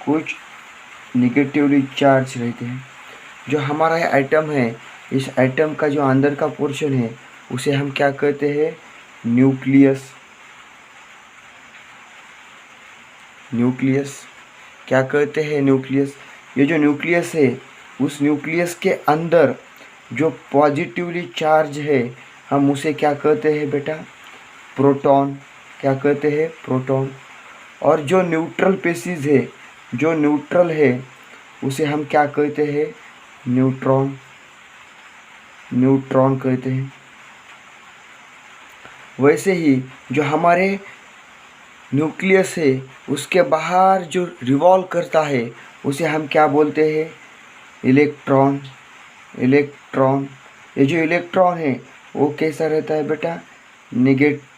कुछ negatively charge रहते हैं। जो हमारा एटम है, इस एटम का जो अंदर का पोर्शन है उसे हम क्या कहते हैं? न्यूक्लियस। न्यूक्लियस क्या कहते हैं? न्यूक्लियस। ये जो न्यूक्लियस है, उस न्यूक्लियस के अंदर जो पॉजिटिवली चार्ज है हम उसे क्या कहते हैं बेटा? प्रोटॉन। क्या कहते हैं? प्रोटॉन। और जो न्यूट्रल पेशीज है, जो न्यूट्रल है उसे हम क्या कहते हैं? न्यूट्रॉन। न्यूट्रॉन कहते हैं। वैसे ही जो हमारे न्यूक्लियस है उसके बाहर जो रिवॉल्व करता है उसे हम क्या बोलते हैं? इलेक्ट्रॉन। इलेक्ट्रॉन। ये जो इलेक्ट्रॉन है वो कैसा रहता है बेटा? Negatively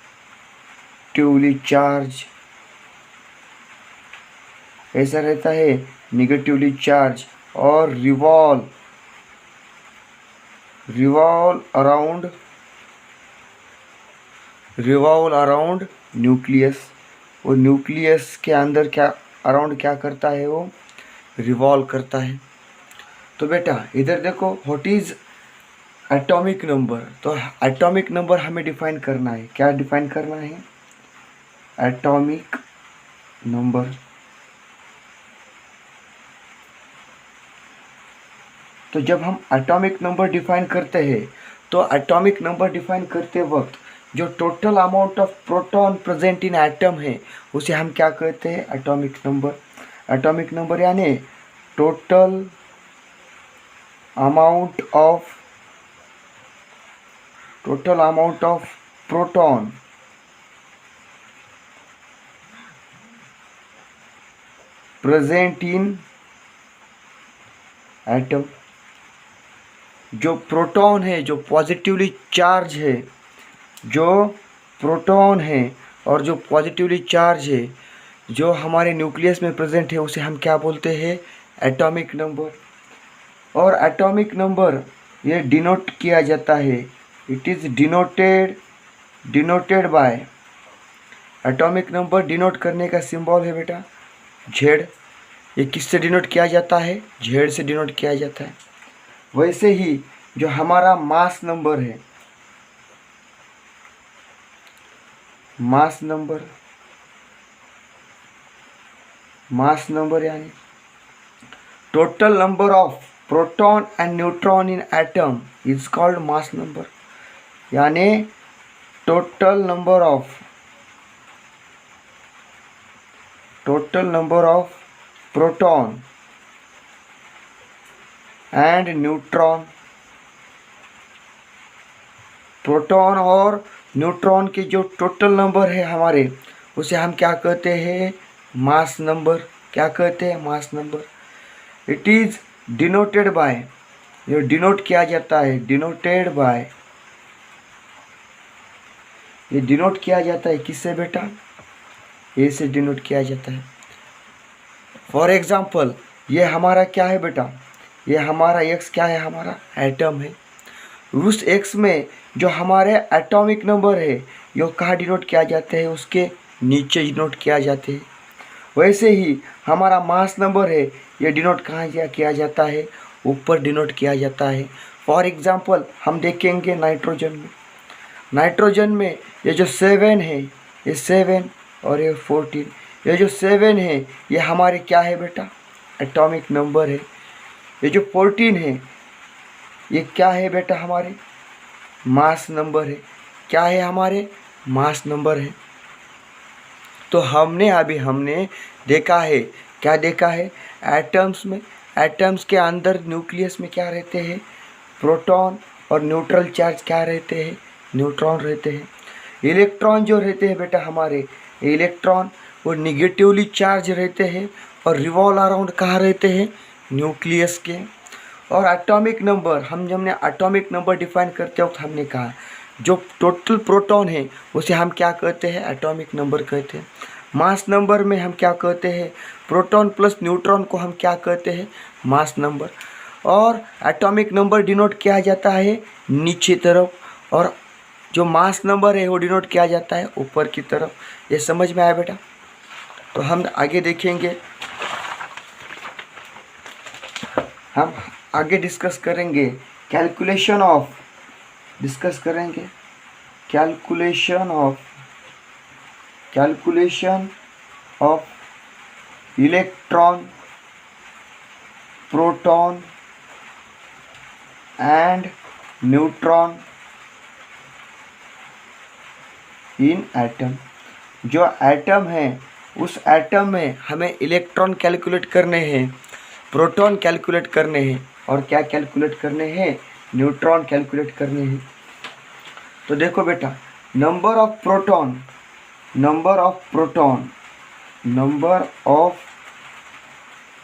charge. ऐसा रहता है, निगेटिवली चार्ज। और रिवॉल्व अराउंड न्यूक्लियस। वो न्यूक्लियस के अंदर क्या अराउंड क्या करता है? वो रिवॉल्व करता है। तो बेटा इधर देखो, व्हाट इज एटॉमिक नंबर? तो एटॉमिक नंबर हमें डिफाइन करना है। क्या डिफाइन करना है? Atomic number. तो जब हम एटॉमिक नंबर डिफाइन करते हैं तो एटॉमिक नंबर डिफाइन करते वक्त जो total amount of proton present in atom है उसे हम क्या कहते हैं? Atomic number. एटॉमिक नंबर यानी total amount of proton present in atom. जो प्रोटॉन है, जो पॉजिटिवली चार्ज है, जो प्रोटॉन है और जो पॉजिटिवली चार्ज है जो हमारे न्यूक्लियस में प्रेजेंट है उसे हम क्या बोलते हैं? Atomic number. और एटॉमिक नंबर ये डिनोट किया जाता है, it is denoted by. Atomic number denote करने का सिंबल है बेटा जेड। ये किससे डिनोट किया जाता है? जेड से डिनोट किया जाता है। वैसे ही जो हमारा मास नंबर है, मास नंबर यानी total number of proton and neutron in atom is called mass number. यानी total number of proton and neutron. Proton और न्यूट्रॉन के जो टोटल नंबर है हमारे उसे हम क्या कहते हैं? Mass number. क्या कहते हैं? Mass number. It is denoted by, ये डिनोट किया जाता है, डिनोटेड बाय। ये डिनोट किया जाता है किससे बेटा? ए से डिनोट किया जाता है। फॉर एग्जाम्पल ये हमारा क्या है बेटा? ये हमारा एक्स क्या है? हमारा एटम है। उस एक्स में जो हमारे एटॉमिक नंबर है ये कहाँ डिनोट किया जाते हैं? उसके नीचे डिनोट किया जाते हैं। वैसे ही हमारा मास नंबर है ये डिनोट कहाँ किया जाता है? ऊपर डिनोट किया जाता है। फॉर एग्जांपल हम देखेंगे नाइट्रोजन में। नाइट्रोजन में ये जो 7 है, ये 7 और ये 14, ये जो 7 है ये हमारे क्या है बेटा? एटॉमिक नंबर है। ये जो 14 है ये क्या है बेटा? हमारे मास नंबर है। क्या है? हमारे मास नंबर है। तो हमने देखा है, क्या देखा है? एटम्स में, एटम्स के अंदर न्यूक्लियस में क्या रहते हैं? प्रोटॉन और न्यूट्रल चार्ज क्या रहते हैं? न्यूट्रॉन रहते हैं। इलेक्ट्रॉन जो रहते हैं बेटा हमारे, इलेक्ट्रॉन वो निगेटिवली चार्ज रहते हैं और रिवॉल्व अराउंड कहाँ रहते हैं? न्यूक्लियस के। और एटॉमिक नंबर, हमने एटॉमिक नंबर डिफाइन करते वक्त हमने कहा जो टोटल प्रोटॉन है उसे हम क्या कहते हैं? एटॉमिक नंबर कहते हैं। मास नंबर में हम क्या कहते हैं? प्रोटॉन प्लस न्यूट्रॉन को हम क्या कहते हैं? Mass number. और एटॉमिक नंबर डिनोट किया जाता है नीचे तरफ, और जो मास नंबर है वो डिनोट किया जाता है ऊपर की तरफ। ये समझ में आया बेटा? तो हम आगे देखेंगे हम आगे डिस्कस करेंगे calculation of electron, proton and neutron in atom. जो एटम है उस एटम में हमें इलेक्ट्रॉन कैलकुलेट करने हैं, प्रोटॉन कैलकुलेट करने हैं और क्या कैलकुलेट करने हैं, न्यूट्रॉन कैलकुलेट करने हैं। तो देखो बेटा, नंबर ऑफ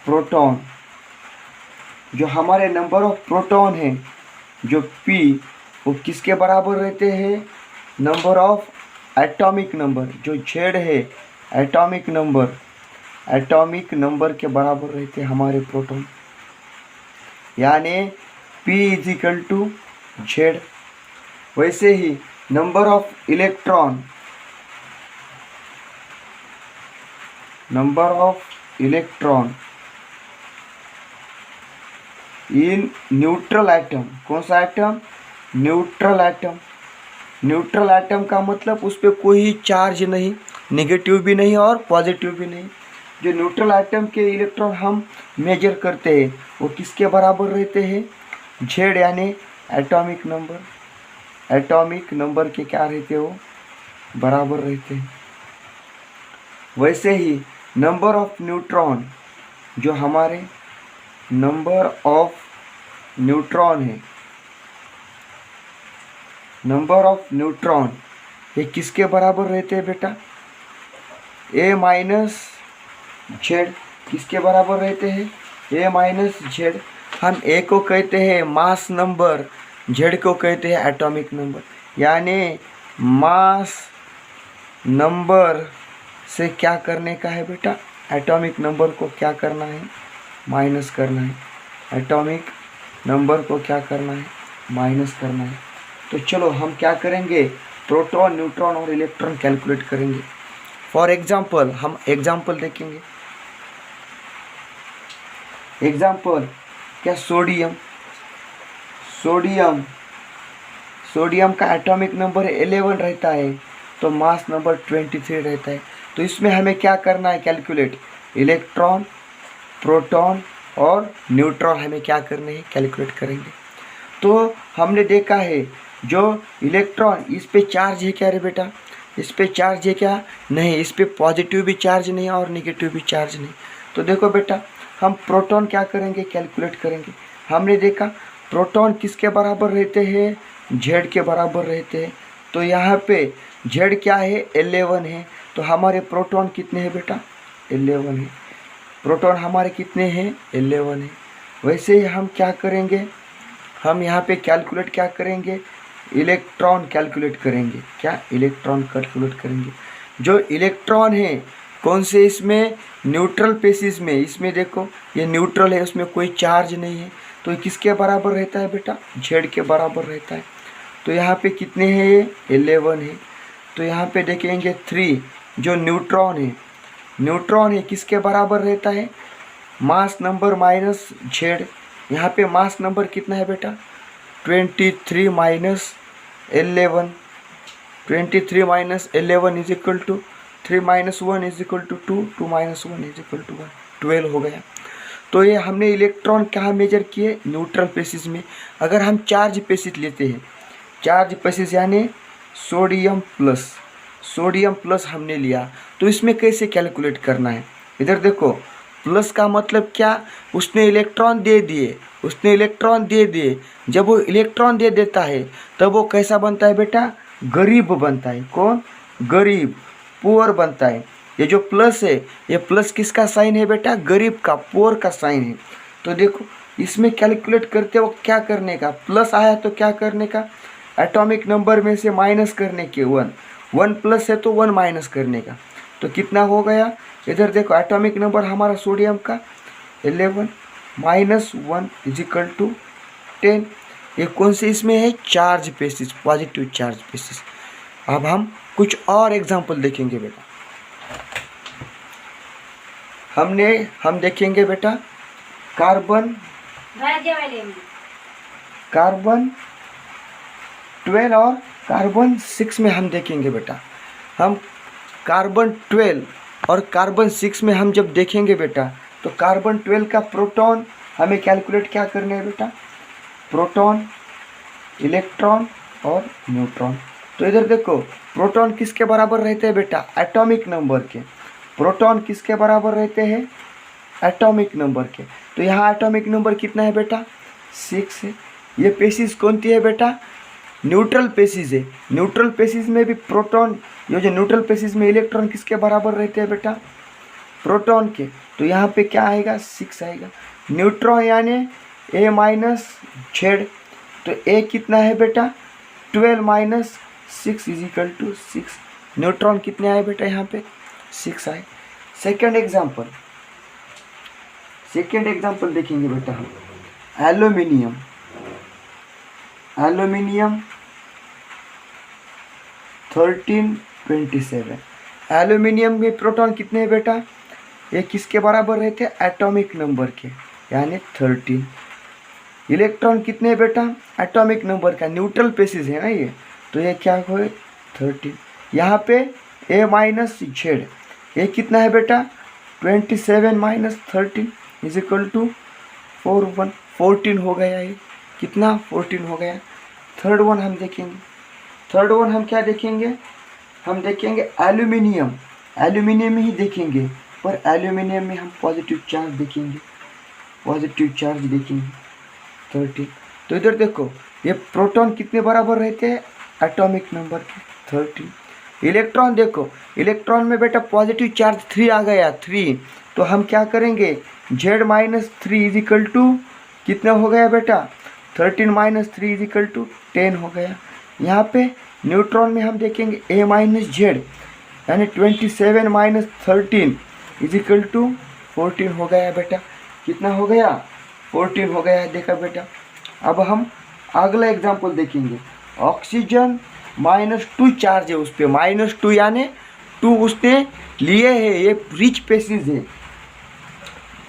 प्रोटॉन जो हमारे नंबर ऑफ प्रोटॉन हैं, जो P, वो किसके बराबर रहते हैं, नंबर ऑफ एटॉमिक नंबर, जो Z है एटॉमिक नंबर के बराबर रहते हैं हमारे प्रोटॉन, यानी P = Z। वैसे ही number of electron in neutral atom. कौन सा एटम, न्यूट्रल एटम का मतलब उस पर कोई चार्ज नहीं, नेगेटिव भी नहीं और पॉजिटिव भी नहीं। जो न्यूट्रल एटम के इलेक्ट्रॉन हम मेजर करते हैं वो किसके बराबर रहते हैं, Z, यानी एटॉमिक नंबर के क्या रहते हैं, वो बराबर रहते हैं। वैसे ही नंबर ऑफ न्यूट्रॉन, जो हमारे नंबर ऑफ न्यूट्रॉन है, नंबर ऑफ न्यूट्रॉन ये किसके बराबर रहते हैं बेटा, A- Z। किसके बराबर रहते हैं, A- Z। हम A को कहते हैं मास नंबर, Z को कहते हैं एटॉमिक नंबर, यानी मास नंबर से क्या करने का है बेटा, एटॉमिक नंबर को क्या करना है, माइनस करना है। एटॉमिक नंबर को क्या करना है, माइनस करना है। तो चलो हम क्या करेंगे, प्रोटॉन, न्यूट्रॉन और इलेक्ट्रॉन कैलकुलेट करेंगे। फॉर एग्जाम्पल हम एग्जाम्पल देखेंगे। एग्जाम्पल क्या, सोडियम का एटॉमिक नंबर 11 रहता है, तो मास नंबर 23 रहता है। तो इसमें हमें क्या करना है, कैलकुलेट, इलेक्ट्रॉन, प्रोटॉन और न्यूट्रॉन हमें क्या करने हैं, कैलकुलेट करेंगे। तो हमने देखा है जो इलेक्ट्रॉन, इस पे चार्ज है क्या रे बेटा, इस पे चार्ज है क्या, नहीं, इस पे पॉजिटिव भी चार्ज नहीं और नेगेटिव भी चार्ज नहीं। तो देखो बेटा, हम प्रोटॉन क्या करेंगे, कैलकुलेट करेंगे। हमने देखा प्रोटॉन किसके बराबर रहते हैं, Z के बराबर रहते हैं। तो यहाँ पे Z क्या है, 11 है। तो हमारे प्रोटॉन कितने हैं बेटा, 11 है। प्रोटॉन हमारे कितने हैं, 11 है। वैसे ही हम क्या करेंगे, हम यहाँ पे कैलकुलेट क्या करेंगे, इलेक्ट्रॉन कैलकुलेट करेंगे। क्या, इलेक्ट्रॉन कैलकुलेट करेंगे। जो इलेक्ट्रॉन है कौन से, इसमें न्यूट्रल पेसिस में, इसमें देखो ये न्यूट्रल है, उसमें कोई चार्ज नहीं है। तो ये किसके बराबर रहता है बेटा, Z के बराबर रहता है। तो यहाँ पे कितने हैं, ये 11 है। तो यहाँ पे देखेंगे 3, जो न्यूट्रॉन है किसके बराबर रहता है, मास नंबर माइनस Z। यहाँ पे मास नंबर कितना है बेटा, 23 minus 11, 23 minus 11 is equal to 3 minus 1 is equal to 2, 2 minus 1 is equal to 1, 12 हो गया। तो ये हमने इलेक्ट्रॉन कहाँ मेजर किए, न्यूट्रल पेसिस में। अगर हम चार्ज पेसिस लेते हैं, चार्ज पेसिस यानी सोडियम प्लस हमने लिया, तो इसमें कैसे कैलकुलेट करना है। इधर देखो, प्लस का मतलब क्या, उसने इलेक्ट्रॉन दे दिए। जब वो इलेक्ट्रॉन दे देता है तब वो कैसा बनता है बेटा, गरीब बनता है। कौन, गरीब, पुअर बनता है। ये जो प्लस है, ये प्लस किसका साइन है बेटा, गरीब का, पुअर का साइन है। तो देखो इसमें कैलकुलेट करते वक्त क्या करने का, प्लस आया तो क्या करने का, एटॉमिक नंबर में से माइनस करने के 1 प्लस है तो 1 माइनस करने का। तो कितना हो गया, इधर देखो एटॉमिक नंबर हमारा सोडियम का 11 माइनस 1 इज इक्वल टू 10। ये कौन से इसमें है, charge basis, positive charge basis. अब हम कुछ और एग्जांपल देखेंगे बेटा। हम देखेंगे बेटा कार्बन कार्बन 12 और कार्बन 6 में हम देखेंगे बेटा। हम कार्बन 12 और कार्बन 6 में हम जब देखेंगे बेटा, तो कार्बन 12 का प्रोटॉन हमें कैलकुलेट क्या करना है बेटा, प्रोटॉन, इलेक्ट्रॉन और न्यूट्रॉन। तो इधर देखो, प्रोटॉन किसके बराबर रहते हैं बेटा, एटॉमिक नंबर के। प्रोटॉन किसके बराबर रहते हैं, एटॉमिक नंबर के। तो यहाँ एटॉमिक नंबर कितना है बेटा, 6 है। ये पेसिस कौन सी है बेटा, न्यूट्रल पेसिस है। न्यूट्रल पेसिस में भी प्रोटॉन, ये जो न्यूट्रल पेसिस में इलेक्ट्रॉन किसके बराबर रहते हैं बेटा, प्रोटॉन के। तो यहाँ पे क्या आएगा, 6 आएगा। न्यूट्रॉन यानी A माइनस Z। तो A कितना है बेटा, 12 minus 6 is equal to 6। Neutron कितने आए बेटा, यहाँ पे 6 आए। सेकेंड एग्जाम्पल देखेंगे बेटा हम, एल्यूमिनियम। एल्यूमिनियम 1327। एल्यूमिनियम में प्रोटॉन कितने हैं बेटा, ये किसके बराबर रहते हैं, एटॉमिक नंबर के, यानी 13। इलेक्ट्रॉन कितने हैं बेटा, एटॉमिक नंबर का, न्यूट्रल पेसिस है ना ये, तो ये क्या हो, 13। यहाँ पे A माइनस Z, ये कितना है बेटा, 27 माइनस 13 इज इक्वल टू 14 हो गया। ये कितना, 14 हो गया। थर्ड वन हम देखेंगे। थर्ड वन हम क्या देखेंगे, हम देखेंगे एल्यूमिनियम। एल्यूमिनियम ही देखेंगे, पर एल्यूमिनियम में हम पॉजिटिव चार्ज देखेंगे, पॉजिटिव चार्ज देखेंगे 13। तो इधर देखो, ये प्रोटॉन कितने बराबर रहते हैं, एटॉमिक नंबर के, 13। इलेक्ट्रॉन देखो, इलेक्ट्रॉन में बेटा पॉजिटिव चार्ज 3 आ गया, 3। तो हम क्या करेंगे, Z minus 3 is equal to कितना हो गया बेटा, 13 माइनस 3 इज इक्वल टू 10 हो गया। यहाँ पे न्यूट्रॉन में हम देखेंगे A माइनस Z, यानी 27 माइनस 13 इज इक्वल टू 14 हो गया बेटा। कितना हो गया, 14 हो गया, देखा बेटा। अब हम अगला एग्जाम्पल देखेंगे। ऑक्सीजन -2 चार्ज है उस पर, -2 यानी 2 उसने लिए है, ये रिच पेसिस है।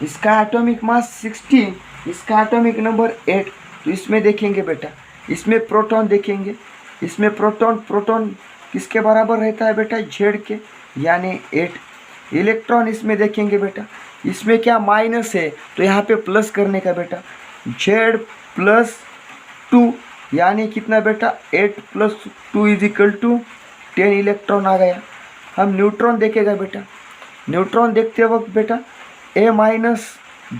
इसका एटॉमिक मास 16, इसका एटॉमिक नंबर 8। तो इसमें देखेंगे बेटा, इसमें प्रोटॉन देखेंगे। इसमें प्रोटॉन किसके बराबर रहता है बेटा, Z के, यानी 8। इलेक्ट्रॉन इसमें देखेंगे बेटा, इसमें क्या माइनस है, तो यहाँ पे प्लस करने का बेटा, Z प्लस 2 यानी कितना बेटा, 8 plus 2 is equal to 10 electron आ गया। हम न्यूट्रॉन देखेगा बेटा, न्यूट्रॉन देखते वक्त बेटा A माइनस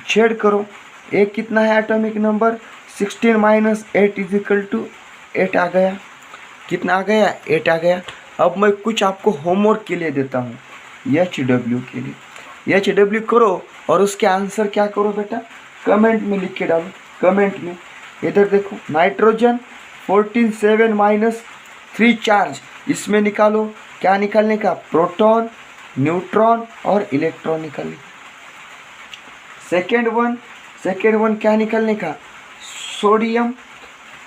Z करो। A कितना है atomic number, 16 minus 8 is equal to 8 आ गया। कितना आ गया, 8 आ गया। अब मैं कुछ आपको होमवर्क के लिए देता हूँ, HW के लिए। HW करो और उसके आंसर क्या करो बेटा, कमेंट में लिख के डालो, कमेंट में। इधर देखो, नाइट्रोजन 14 माइनस 3 चार्ज, इसमें निकालो, क्या निकालने का, प्रोटॉन, न्यूट्रॉन और इलेक्ट्रॉन निकालने। सेकेंड वन क्या निकालने का, सोडियम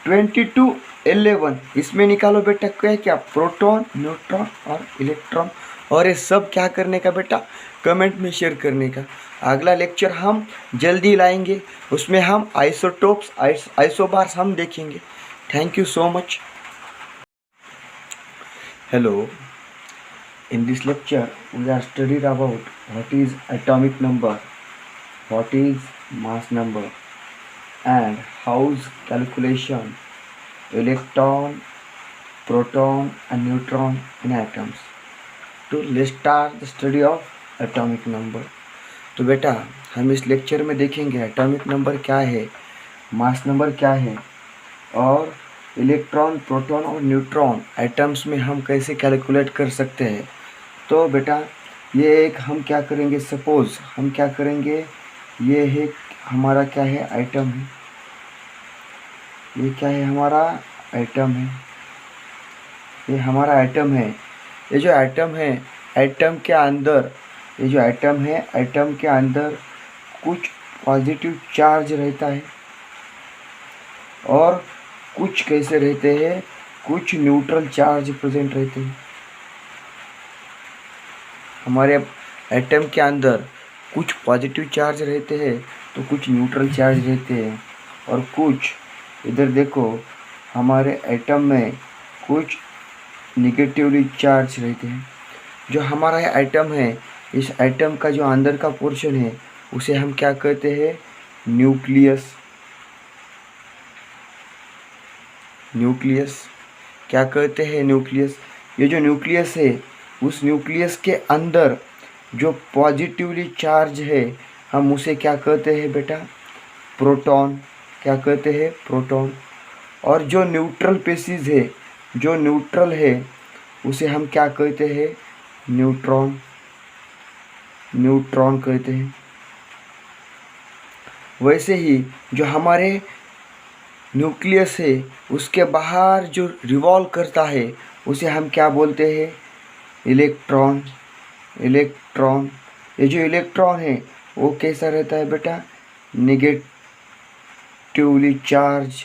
2211, इसमें निकालो बेटा क्या, प्रोटॉन, न्यूट्रॉन और इलेक्ट्रॉन। और ये सब क्या करने का बेटा, कमेंट में शेयर करने का। अगला लेक्चर हम जल्दी लाएंगे, उसमें हम आइसोटोप्स, आइसोबार्स हम देखेंगे। Thank you so much. Hello, in this lecture we are studied about what is atomic number, what is mass number, and how's calculation electron, proton and neutron in atoms. तो let's start the study of atomic number. तो बेटा हम इस lecture में देखेंगे atomic number क्या है, mass number क्या है, और इलेक्ट्रॉन, प्रोटॉन और न्यूट्रॉन एटम्स में हम कैसे कैलकुलेट कर सकते हैं। तो बेटा ये एक हम क्या करेंगे, सपोज हम क्या करेंगे, ये है हमारा क्या है, आइटम है। ये क्या है, हमारा आइटम है। ये हमारा आइटम है। ये जो आइटम है, आइटम के अंदर, ये जो आइटम है, आइटम के अंदर कुछ पॉजिटिव चार्ज रहता है और कुछ कैसे रहते हैं, कुछ न्यूट्रल चार्ज प्रेजेंट रहते हैं। हमारे एटम के अंदर कुछ पॉजिटिव चार्ज रहते हैं तो कुछ न्यूट्रल चार्ज रहते हैं। और कुछ इधर देखो हमारे एटम में कुछ निगेटिवली चार्ज रहते हैं। जो हमारा एटम है, इस एटम का जो अंदर का पोर्शन है उसे हम क्या कहते हैं? न्यूक्लियस। न्यूक्लियस क्या कहते हैं? न्यूक्लियस। ये जो न्यूक्लियस है, उस न्यूक्लियस के अंदर जो पॉजिटिवली चार्ज है हम उसे क्या कहते हैं बेटा? प्रोटॉन। क्या कहते हैं? प्रोटॉन। और जो न्यूट्रल पेशीज है, जो न्यूट्रल है उसे हम क्या कहते हैं? न्यूट्रॉन। न्यूट्रॉन कहते हैं। वैसे ही जो हमारे न्यूक्लियस है उसके बाहर जो रिवॉल्व करता है उसे हम क्या बोलते हैं? इलेक्ट्रॉन। इलेक्ट्रॉन। ये जो इलेक्ट्रॉन है वो कैसा रहता है बेटा? Negatively charge.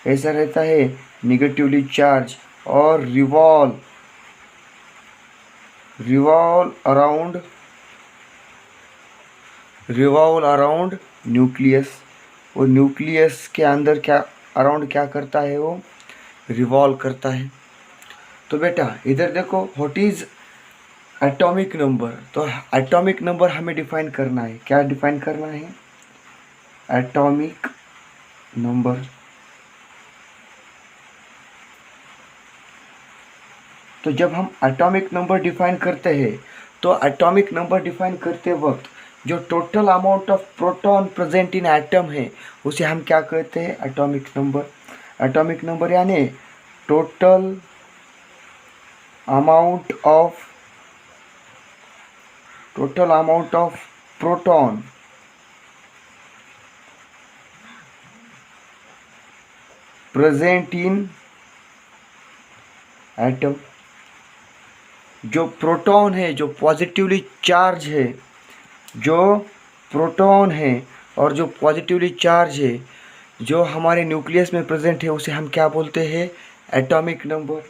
ऐसा रहता है, निगेटिवली चार्ज, और रिवॉल्व अराउंड न्यूक्लियस। वो न्यूक्लियस के अंदर क्या अराउंड क्या करता है? वो रिवॉल्व करता है। तो बेटा इधर देखो, व्हाट इज एटॉमिक नंबर? तो एटॉमिक नंबर हमें डिफाइन करना है। क्या डिफाइन करना है? Atomic number. तो जब हम एटॉमिक नंबर डिफाइन करते हैं तो एटॉमिक नंबर डिफाइन करते वक्त जो total amount of proton present in atom है उसे हम क्या कहते हैं? Atomic number. एटॉमिक नंबर यानी total amount of proton present in atom. जो प्रोटॉन है, जो पॉजिटिवली चार्ज है, जो प्रोटॉन है और जो पॉजिटिवली चार्ज है जो हमारे न्यूक्लियस में प्रेजेंट है उसे हम क्या बोलते हैं? Atomic number.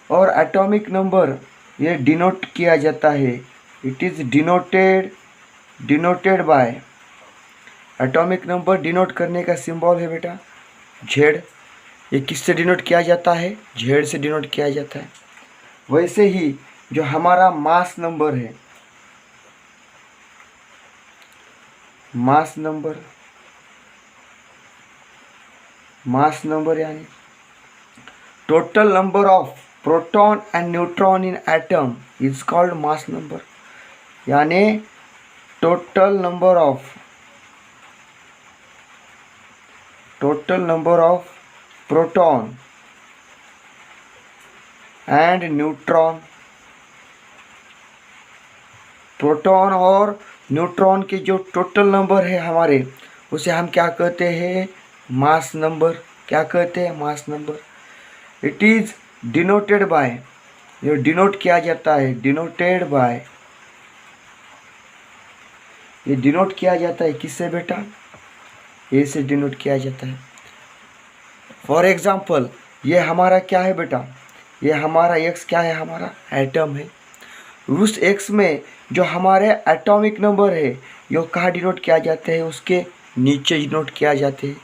और एटॉमिक नंबर ये डिनोट किया जाता है, it is denoted by. Atomic number denote करने का सिंबल है बेटा जेड। ये किससे डिनोट किया जाता है? जेड से डिनोट किया जाता है। वैसे ही जो हमारा मास नंबर है, मास नंबर यानी total number of proton and neutron in atom is called mass number. यानी total number of proton and neutron. Proton और न्यूट्रॉन के जो टोटल नंबर है हमारे उसे हम क्या कहते हैं? Mass number. क्या कहते हैं? Mass number. It is denoted by, ये डिनोट किया जाता है, डिनोटेड बाय। ये डिनोट किया जाता है किससे बेटा? ए से डिनोट किया जाता है। फॉर एग्जाम्पल ये हमारा क्या है बेटा? ये हमारा एक्स क्या है? हमारा एटम है। उस एक्स में जो हमारे एटॉमिक नंबर है ये कहाँ डिनोट किया जाते हैं? उसके नीचे डिनोट किया जाते हैं।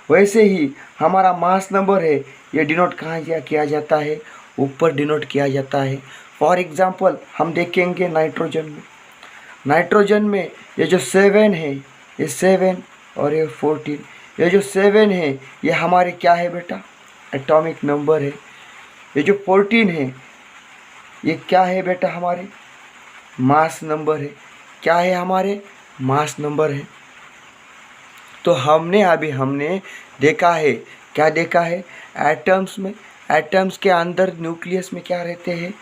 वैसे ही हमारा मास नंबर है ये डिनोट कहाँ किया जाता है? ऊपर डिनोट किया जाता है। फॉर एग्जांपल हम देखेंगे नाइट्रोजन में। नाइट्रोजन में ये जो 7 है, ये 7 और ये 14, ये जो 7 है ये हमारे क्या है बेटा? एटॉमिक नंबर है। ये जो 14 है ये क्या है बेटा? हमारे मास नंबर है। क्या है? हमारे मास नंबर है। तो हमने देखा है, क्या देखा है? एटम्स में, एटम्स के अंदर न्यूक्लियस में क्या रहते हैं?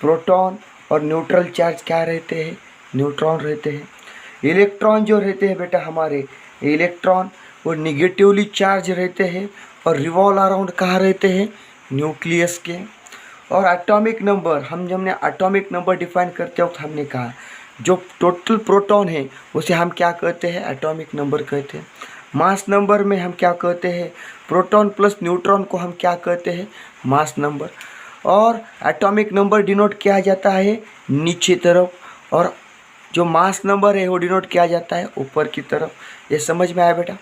प्रोटॉन और न्यूट्रल चार्ज क्या रहते हैं? न्यूट्रॉन रहते हैं। इलेक्ट्रॉन जो रहते हैं बेटा हमारे, इलेक्ट्रॉन वो निगेटिवली चार्ज रहते हैं और रिवॉल्व अराउंड कहाँ रहते हैं? न्यूक्लियस के। और एटॉमिक नंबर, हमने एटॉमिक नंबर डिफाइन करते वक्त हमने कहा जो टोटल प्रोटॉन है उसे हम क्या कहते हैं? एटॉमिक नंबर कहते हैं। मास नंबर में हम क्या कहते हैं? प्रोटॉन प्लस न्यूट्रॉन को हम क्या कहते हैं? Mass number. और एटॉमिक नंबर डिनोट किया जाता है नीचे तरफ, और जो मास नंबर है वो डिनोट किया जाता है ऊपर की तरफ। ये समझ में आया बेटा?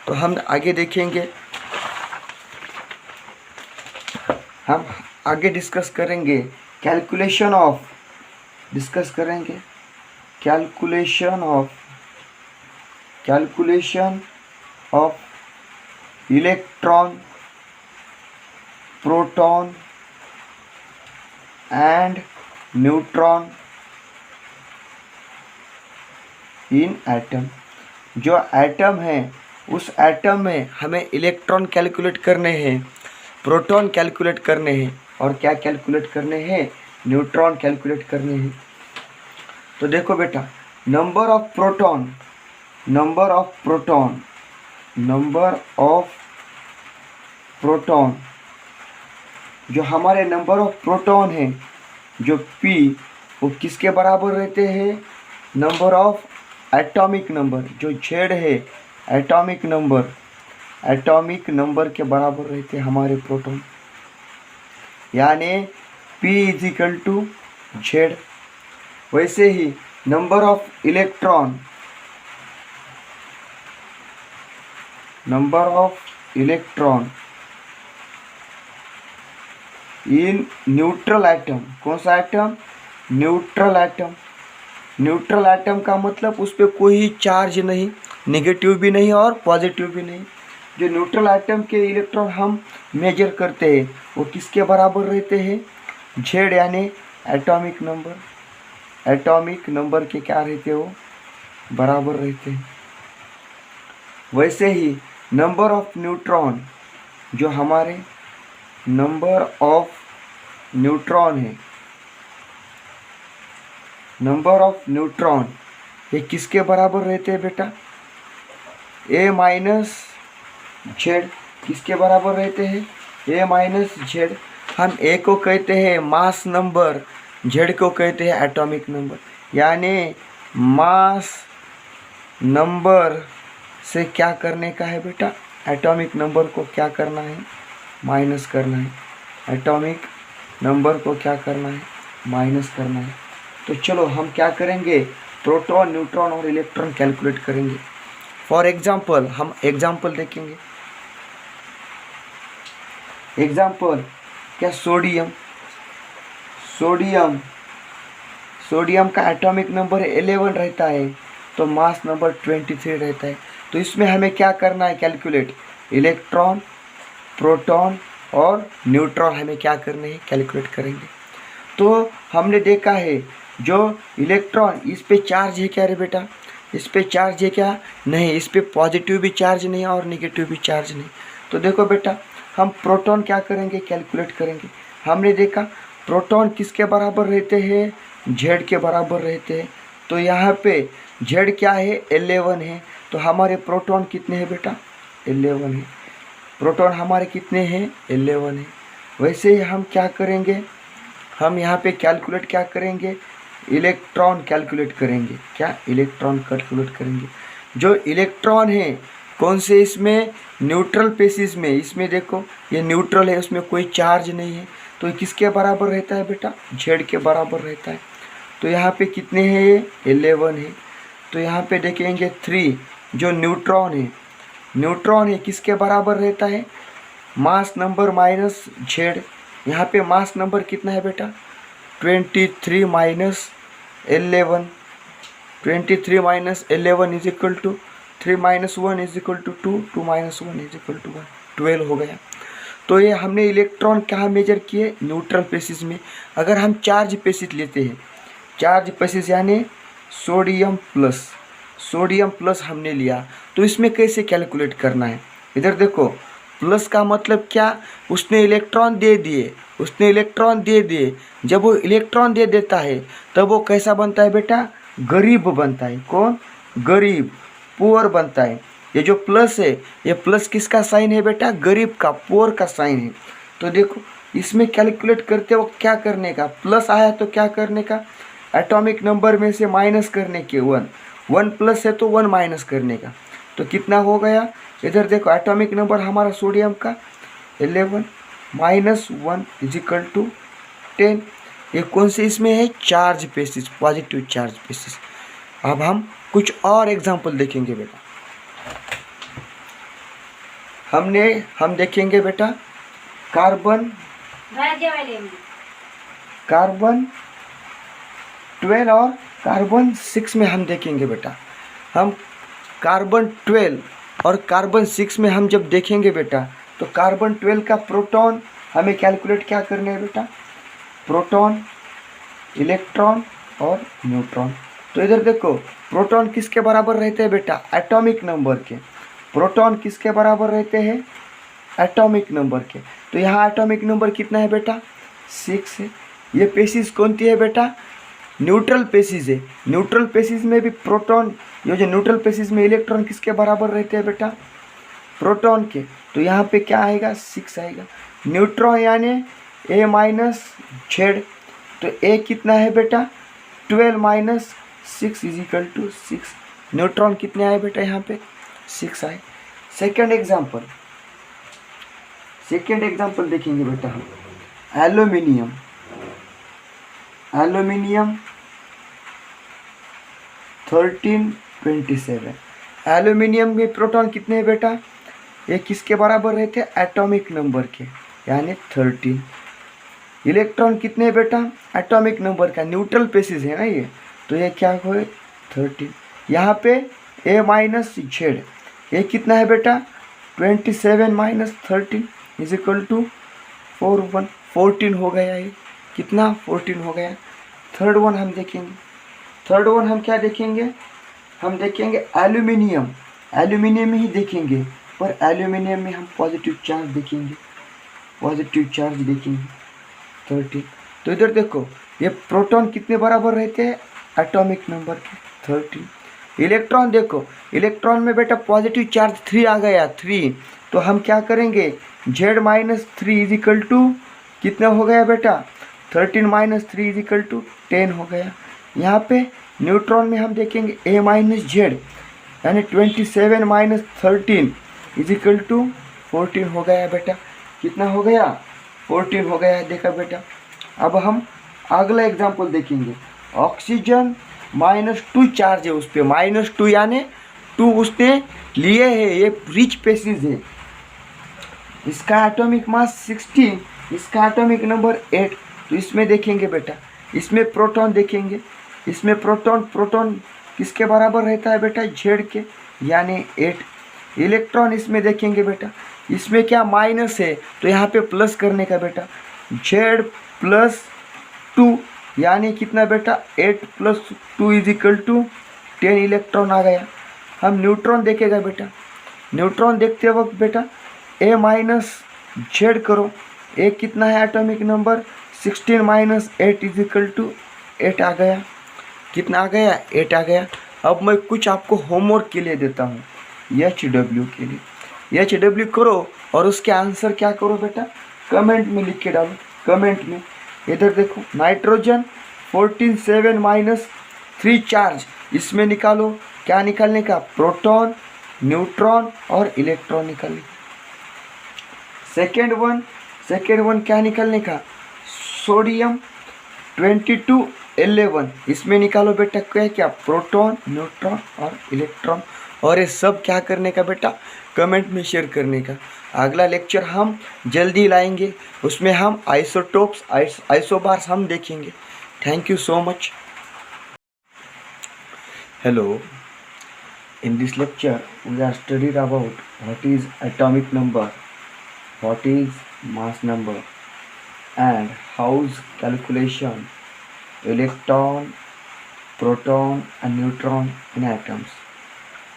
तो हम आगे देखेंगे, हम आगे डिस्कस करेंगे calculation of electron, proton and neutron in atom. जो एटम है उस एटम में हमें इलेक्ट्रॉन कैलकुलेट करने हैं, प्रोटॉन कैलकुलेट करने हैं और क्या कैलकुलेट करने हैं, न्यूट्रॉन कैलकुलेट करने हैं। तो देखो बेटा, नंबर ऑफ प्रोटॉन, जो हमारे नंबर ऑफ प्रोटॉन है जो P, वो किसके बराबर रहते हैं, नंबर ऑफ एटॉमिक नंबर, जो Z है एटॉमिक नंबर के बराबर रहते हैं हमारे प्रोटॉन, यानी P = Z। वैसे ही number of electron in neutral atom. कौन सा एटम? न्यूट्रल एटम का मतलब उस पर कोई चार्ज नहीं, नेगेटिव भी नहीं और पॉजिटिव भी नहीं। जो न्यूट्रल एटम के इलेक्ट्रॉन हम मेजर करते हैं वो किसके बराबर रहते हैं, Z, यानी एटॉमिक नंबर के क्या रहते हैं, वो बराबर रहते हैं। वैसे ही नंबर ऑफ न्यूट्रॉन, जो हमारे नंबर ऑफ न्यूट्रॉन है, नंबर ऑफ न्यूट्रॉन ये किसके बराबर रहते हैं बेटा, A-Z। किसके बराबर रहते हैं, A-Z। हम A को कहते हैं मास नंबर, Z को कहते हैं एटॉमिक नंबर, यानी मास नंबर से क्या करने का है बेटा, एटॉमिक नंबर को क्या करना है, माइनस करना है। एटॉमिक नंबर को क्या करना है, माइनस करना है। तो चलो हम क्या करेंगे, प्रोटॉन, न्यूट्रॉन और इलेक्ट्रॉन कैलकुलेट करेंगे। फॉर एग्जाम्पल हम एग्जाम्पल देखेंगे। एग्जाम्पल क्या, सोडियम का एटॉमिक नंबर 11 रहता है तो मास नंबर 23 रहता है। तो इसमें हमें क्या करना है, कैलकुलेट इलेक्ट्रॉन, प्रोटॉन और न्यूट्रॉन हमें क्या करने हैं, कैलकुलेट करेंगे। तो हमने देखा है जो इलेक्ट्रॉन, इस पे चार्ज है क्या रे बेटा, इस पे चार्ज है क्या, नहीं, इस पे पॉजिटिव भी चार्ज नहीं और नेगेटिव भी चार्ज नहीं। तो देखो बेटा, हम प्रोटॉन क्या करेंगे, कैलकुलेट करेंगे। हमने देखा प्रोटॉन किसके बराबर रहते हैं, Z के बराबर रहते हैं। तो यहाँ पे Z क्या है, 11 है। तो हमारे प्रोटॉन कितने हैं बेटा, 11 है। प्रोटॉन हमारे कितने हैं, 11 है। वैसे ही हम क्या करेंगे, हम यहाँ पे कैलकुलेट क्या करेंगे, इलेक्ट्रॉन कैलकुलेट करेंगे। क्या, इलेक्ट्रॉन कैलकुलेट करेंगे। जो इलेक्ट्रॉन है कौन से, इसमें न्यूट्रल पेसिस में, इसमें देखो ये न्यूट्रल है, उसमें कोई चार्ज नहीं है। तो किसके बराबर रहता है बेटा, Z के बराबर रहता है। तो यहाँ पे कितने हैं, ये 11 है। तो यहाँ पे देखेंगे 3। जो न्यूट्रॉन है किसके बराबर रहता है, मास नंबर माइनस Z। यहाँ पे मास नंबर कितना है बेटा, 23 minus 11। 23 minus 11 is equal to 3 minus 1 is equal to 2, 2 minus 1 is equal to 1, 12 हो गया। तो ये हमने इलेक्ट्रॉन कहाँ मेजर किए, न्यूट्रल पेसिस में। अगर हम चार्ज पेसिस लेते हैं, चार्ज पेसिस यानी सोडियम प्लस हमने लिया, तो इसमें कैसे कैलकुलेट करना है। इधर देखो, प्लस का मतलब क्या, उसने इलेक्ट्रॉन दे दिए। जब वो इलेक्ट्रॉन दे देता है तब वो कैसा बनता है बेटा, गरीब बनता है। कौन, गरीब, पुअर बनता है। ये जो प्लस है, ये प्लस किसका साइन है बेटा, गरीब का, पुअर का साइन है। तो देखो इसमें कैलकुलेट करते वक्त क्या करने का, प्लस आया तो क्या करने का, एटॉमिक नंबर में से माइनस करने के 1 प्लस है तो 1 माइनस करने का। तो कितना हो गया, इधर देखो एटॉमिक नंबर हमारा सोडियम का 11 माइनस 1 इज इक्वल टू 10। ये कौन से इसमें है, charge basis, positive charge basis. अब हम कुछ और एग्जांपल देखेंगे बेटा। हम देखेंगे बेटा कार्बन 12 और कार्बन 6 में हम देखेंगे बेटा। हम कार्बन 12 और कार्बन 6 में हम जब देखेंगे बेटा, तो कार्बन 12 का प्रोटॉन हमें कैलकुलेट क्या करना है बेटा, प्रोटॉन, इलेक्ट्रॉन और न्यूट्रॉन। तो इधर देखो, प्रोटॉन किसके बराबर रहते हैं बेटा, एटॉमिक नंबर के। प्रोटॉन किसके बराबर रहते हैं, एटॉमिक नंबर के। तो यहाँ एटॉमिक नंबर कितना है बेटा, 6 है। ये पेसिस कौन सी है बेटा, न्यूट्रल पेसिस है। न्यूट्रल पेसिस में भी प्रोटॉन, ये जो न्यूट्रल पेसिस में इलेक्ट्रॉन किसके बराबर रहते हैं बेटा, प्रोटॉन के। तो यहाँ पे क्या आएगा, 6 आएगा। न्यूट्रॉन यानी A माइनस Z। तो A कितना है बेटा, 12 minus 6 is equal to 6। Neutron कितने आए बेटा, यहाँ पे 6 आए। सेकेंड एग्जाम्पल देखेंगे बेटा हम, एल्यूमिनियम 1327। एल्यूमिनियम में प्रोटॉन कितने हैं बेटा, ये किसके बराबर रहते हैं, एटॉमिक नंबर के, यानी 13। इलेक्ट्रॉन कितने हैं बेटा, एटॉमिक नंबर का, न्यूट्रल पेसिस है ना ये, तो ये क्या हो, 13। यहाँ पे A माइनस Z, ये कितना है बेटा, 27 माइनस 13 इज इक्वल टू 14 हो गया। ये कितना, 14 हो गया। थर्ड वन हम देखेंगे। थर्ड वन हम क्या देखेंगे, हम देखेंगे एल्यूमिनियम। एल्यूमिनियम ही देखेंगे, पर एल्यूमिनियम में हम पॉजिटिव चार्ज देखेंगे, 13। तो इधर देखो, ये प्रोटॉन कितने बराबर रहते हैं, एटॉमिक नंबर के, 13। इलेक्ट्रॉन देखो, इलेक्ट्रॉन में बेटा पॉजिटिव चार्ज 3 आ गया, 3। तो हम क्या करेंगे, Z minus 3 is equal to कितना हो गया बेटा, 13 माइनस 3 इज इक्वल टू 10 हो गया। यहाँ पे न्यूट्रॉन में हम देखेंगे A माइनस Z, यानी 27 माइनस 13 इज इक्वल टू 14 हो गया बेटा। कितना हो गया, 14 हो गया, देखा बेटा। अब हम अगला एग्जाम्पल देखेंगे। ऑक्सीजन -2 चार्ज है उस पर, -2 यानी 2 उसने लिए है, ये रिच पेसिस है। इसका एटॉमिक मास 16, इसका एटॉमिक नंबर 8। तो इसमें देखेंगे बेटा, इसमें प्रोटॉन देखेंगे, इसमें प्रोटॉन किसके बराबर रहता है बेटा, Z के, यानी 8। इलेक्ट्रॉन इसमें देखेंगे बेटा, इसमें क्या माइनस है, तो यहाँ पे प्लस करने का बेटा, Z प्लस 2 यानी कितना बेटा, 8 plus 2 is equal to 10 electron आ गया। हम न्यूट्रॉन देखेगा बेटा, न्यूट्रॉन देखते वक्त बेटा A माइनस Z करो, A कितना है atomic number, 16 minus 8 is equal to 8 आ गया। कितना आ गया, 8 आ गया। अब मैं कुछ आपको होमवर्क के लिए देता हूँ, HW के लिए। HW करो और उसके आंसर क्या करो बेटा, कमेंट में लिख के डालो, कमेंट में। इधर देखो, नाइट्रोजन 14 माइनस 3 चार्ज, इसमें निकालो, क्या निकालने का, प्रोटॉन, न्यूट्रॉन और इलेक्ट्रॉन निकालने। सेकेंड वन क्या निकालने का, सोडियम 2211, इसमें निकालो बेटा क्या, प्रोटॉन, न्यूट्रॉन और इलेक्ट्रॉन। और ये सब क्या करने का बेटा, कमेंट में शेयर करने का। अगला लेक्चर हम जल्दी लाएंगे, उसमें हम आइसोटोप्स, आइसोबार्स हम देखेंगे। Thank you so much. Hello, in this lecture we are studied about what is atomic number, what is mass number, and how's calculation electron, proton and neutron in atoms.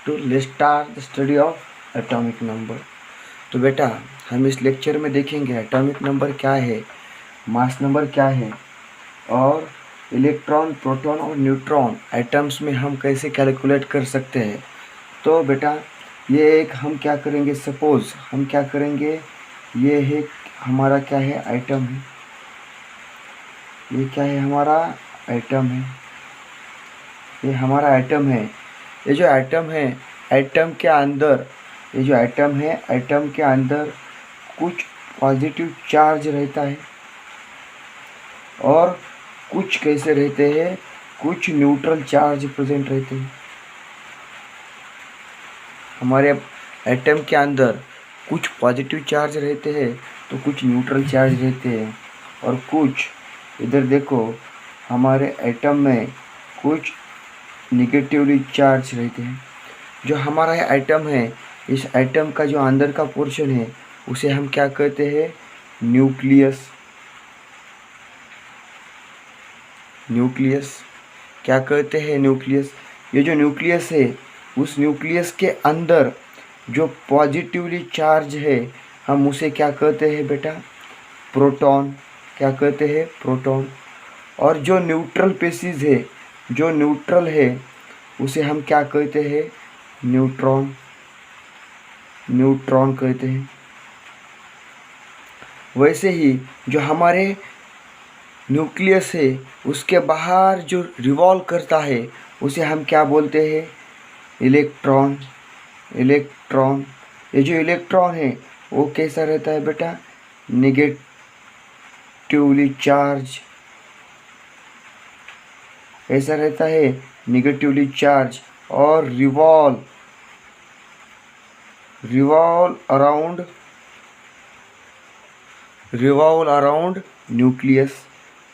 तो let's start the study of atomic number. तो बेटा हम इस lecture में देखेंगे atomic number क्या है, mass number क्या है, और इलेक्ट्रॉन, प्रोटॉन और न्यूट्रॉन एटम्स में हम कैसे कैलकुलेट कर सकते हैं। तो बेटा ये एक हम क्या करेंगे, सपोज हम क्या करेंगे, ये है हमारा क्या है, आइटम है, ये क्या है, हमारा आइटम है, ये हमारा आइटम है। ये जो आइटम है, आइटम के अंदर, ये जो आइटम है, आइटम के अंदर कुछ पॉजिटिव चार्ज रहता है और कुछ कैसे रहते हैं, कुछ न्यूट्रल चार्ज प्रेजेंट रहते हैं। हमारे एटम के अंदर कुछ पॉजिटिव चार्ज रहते हैं तो कुछ न्यूट्रल चार्ज रहते हैं, और कुछ इधर देखो हमारे एटम में कुछ निगेटिवली चार्ज रहते हैं। जो हमारा एटम है, इस एटम का जो अंदर का पोर्शन है उसे हम क्या कहते हैं, न्यूक्लियस। न्यूक्लियस क्या कहते हैं, न्यूक्लियस। ये जो न्यूक्लियस है, उस न्यूक्लियस के अंदर जो पॉजिटिवली चार्ज है हम उसे क्या कहते हैं बेटा, प्रोटॉन। क्या कहते हैं, प्रोटॉन। और जो न्यूट्रल पेशीज है, जो न्यूट्रल है उसे हम क्या कहते हैं, न्यूट्रॉन। न्यूट्रॉन कहते हैं। वैसे ही जो हमारे न्यूक्लियस है उसके बाहर जो रिवॉल्व करता है उसे हम क्या बोलते हैं, इलेक्ट्रॉन। इलेक्ट्रॉन। ये जो इलेक्ट्रॉन है वो कैसा रहता है बेटा, निगेटिवली चार्ज। ऐसा रहता है, निगेटिवली चार्ज, और रिवॉल्व अराउंड न्यूक्लियस।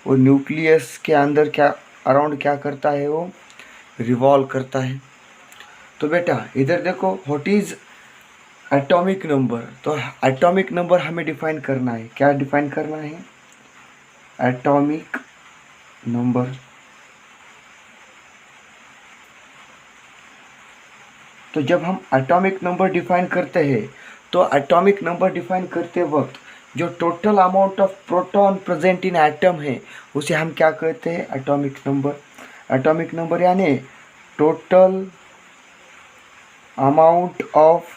वो न्यूक्लियस के अंदर क्या अराउंड क्या करता है, वो रिवॉल्व करता है। तो बेटा इधर देखो, व्हाट इज एटॉमिक नंबर। तो एटॉमिक नंबर हमें डिफाइन करना है। क्या डिफाइन करना है, एटॉमिक नंबर। तो जब हम एटॉमिक नंबर डिफाइन करते हैं तो एटॉमिक नंबर डिफाइन करते वक्त जो total amount of proton present in atom है उसे हम क्या कहते हैं, एटॉमिक नंबर। एटॉमिक नंबर यानी total amount of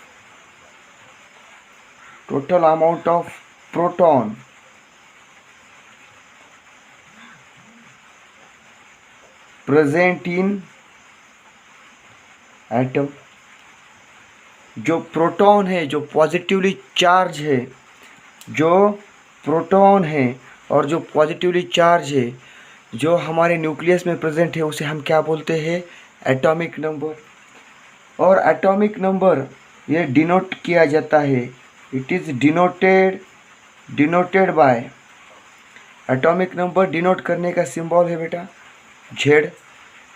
proton present in atom. जो प्रोटॉन है, जो पॉजिटिवली चार्ज है, जो प्रोटॉन है और जो पॉजिटिवली चार्ज है जो हमारे न्यूक्लियस में प्रेजेंट है उसे हम क्या बोलते हैं, एटॉमिक नंबर। और एटॉमिक नंबर ये डिनोट किया जाता है, it is denoted by. Atomic number denote करने का सिंबल है बेटा जेड।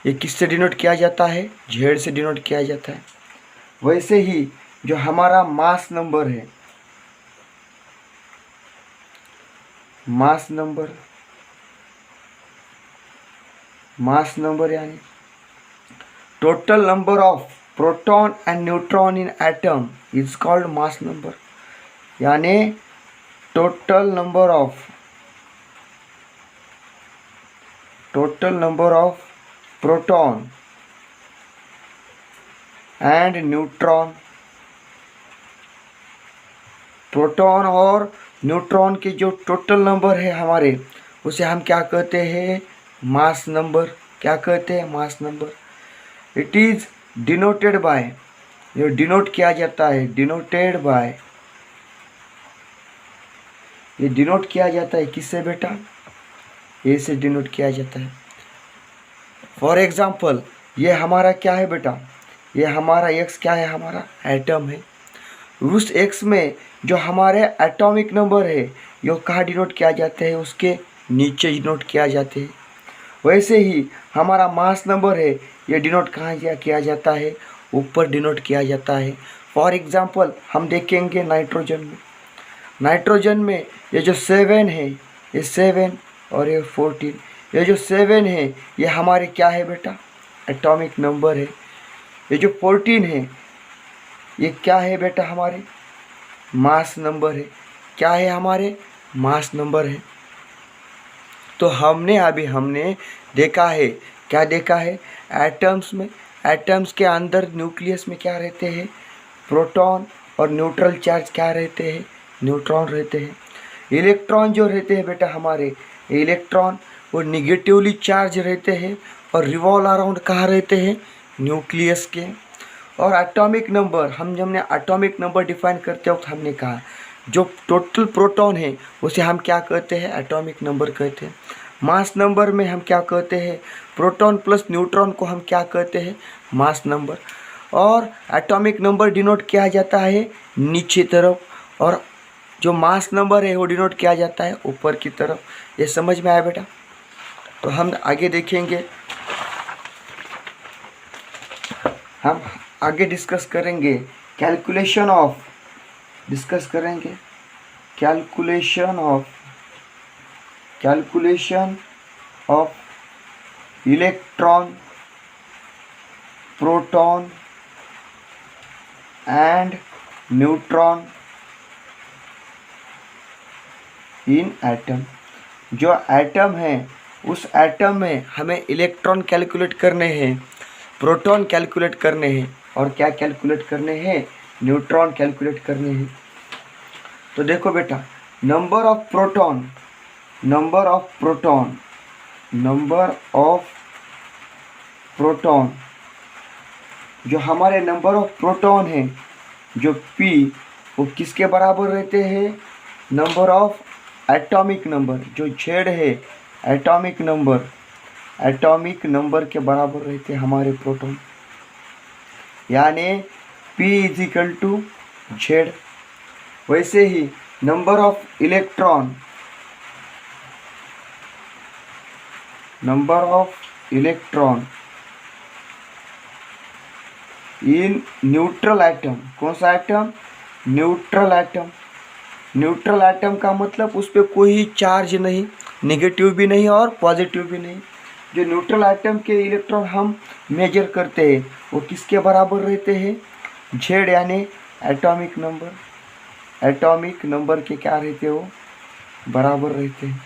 ये किससे डिनोट किया जाता है, जेड से डिनोट किया जाता है। वैसे ही जो हमारा मास नंबर है, मास नंबर यानी total number of proton and neutron in atom is called mass number. यानी total number of proton and neutron. Proton और न्यूट्रॉन के जो टोटल नंबर है हमारे उसे हम क्या कहते हैं, मास नंबर। क्या कहते हैं, mass number. It is denoted by, ये डिनोट किया जाता है, डिनोटेड बाय। ये डिनोट किया जाता है किससे बेटा, ए से डिनोट किया जाता है। फॉर एग्जाम्पल ये हमारा क्या है बेटा, ये हमारा एक्स क्या है, हमारा एटम है। उस एक्स में जो हमारे एटॉमिक नंबर है ये कहाँ डिनोट किया जाते हैं, उसके नीचे डिनोट किया जाते हैं। वैसे ही हमारा मास नंबर है ये डिनोट कहाँ किया जाता है, ऊपर डिनोट किया जाता है। फॉर एग्जांपल हम देखेंगे नाइट्रोजन में ये जो 7 है, ये 7 और ये 14, ये जो 7 है ये हमारे क्या है बेटा, एटॉमिक नंबर है। ये जो 14 है ये क्या है बेटा, हमारे मास नंबर है। क्या है, हमारे मास नंबर है। तो हमने देखा है, क्या देखा है, एटम्स के अंदर न्यूक्लियस में क्या रहते हैं, प्रोटॉन, और न्यूट्रल चार्ज क्या रहते हैं, न्यूट्रॉन रहते हैं। इलेक्ट्रॉन जो रहते हैं बेटा हमारे, इलेक्ट्रॉन वो निगेटिवली चार्ज रहते हैं और रिवॉल्व अराउंड कहाँ रहते हैं, न्यूक्लियस के। और एटॉमिक नंबर हमने एटॉमिक नंबर डिफाइन करते वक्त हमने कहा जो टोटल प्रोटॉन है उसे हम क्या कहते हैं, एटॉमिक नंबर कहते हैं। मास नंबर में हम क्या कहते हैं, प्रोटॉन प्लस न्यूट्रॉन को हम क्या कहते हैं, मास नंबर। और एटॉमिक नंबर डिनोट किया जाता है नीचे तरफ, और जो मास नंबर है वो डिनोट किया जाता है ऊपर की तरफ। ये समझ में आया बेटा? तो हम आगे देखेंगे, हम आगे डिस्कस करेंगे calculation of electron, proton and neutron in atom. जो एटम है उस एटम में हमें इलेक्ट्रॉन कैलकुलेट करने हैं, प्रोटॉन कैलकुलेट करने हैं, और क्या कैलकुलेट करने हैं, न्यूट्रॉन कैलकुलेट करने हैं। तो देखो बेटा, नंबर ऑफ प्रोटॉन, जो हमारे नंबर ऑफ प्रोटॉन हैं, जो P, वो किसके बराबर रहते हैं, नंबर ऑफ एटॉमिक नंबर, जो Z है एटॉमिक नंबर के बराबर रहते हैं हमारे प्रोटॉन, यानी P = Z। वैसे ही number of electron in neutral atom, कौन सा एटम, न्यूट्रल एटम का मतलब उस पर कोई चार्ज नहीं, नेगेटिव भी नहीं और पॉजिटिव भी नहीं। जो न्यूट्रल एटम के इलेक्ट्रॉन हम मेजर करते हैं वो किसके बराबर रहते हैं, Z, यानी एटॉमिक नंबर के क्या रहते हैं, वो बराबर रहते हैं।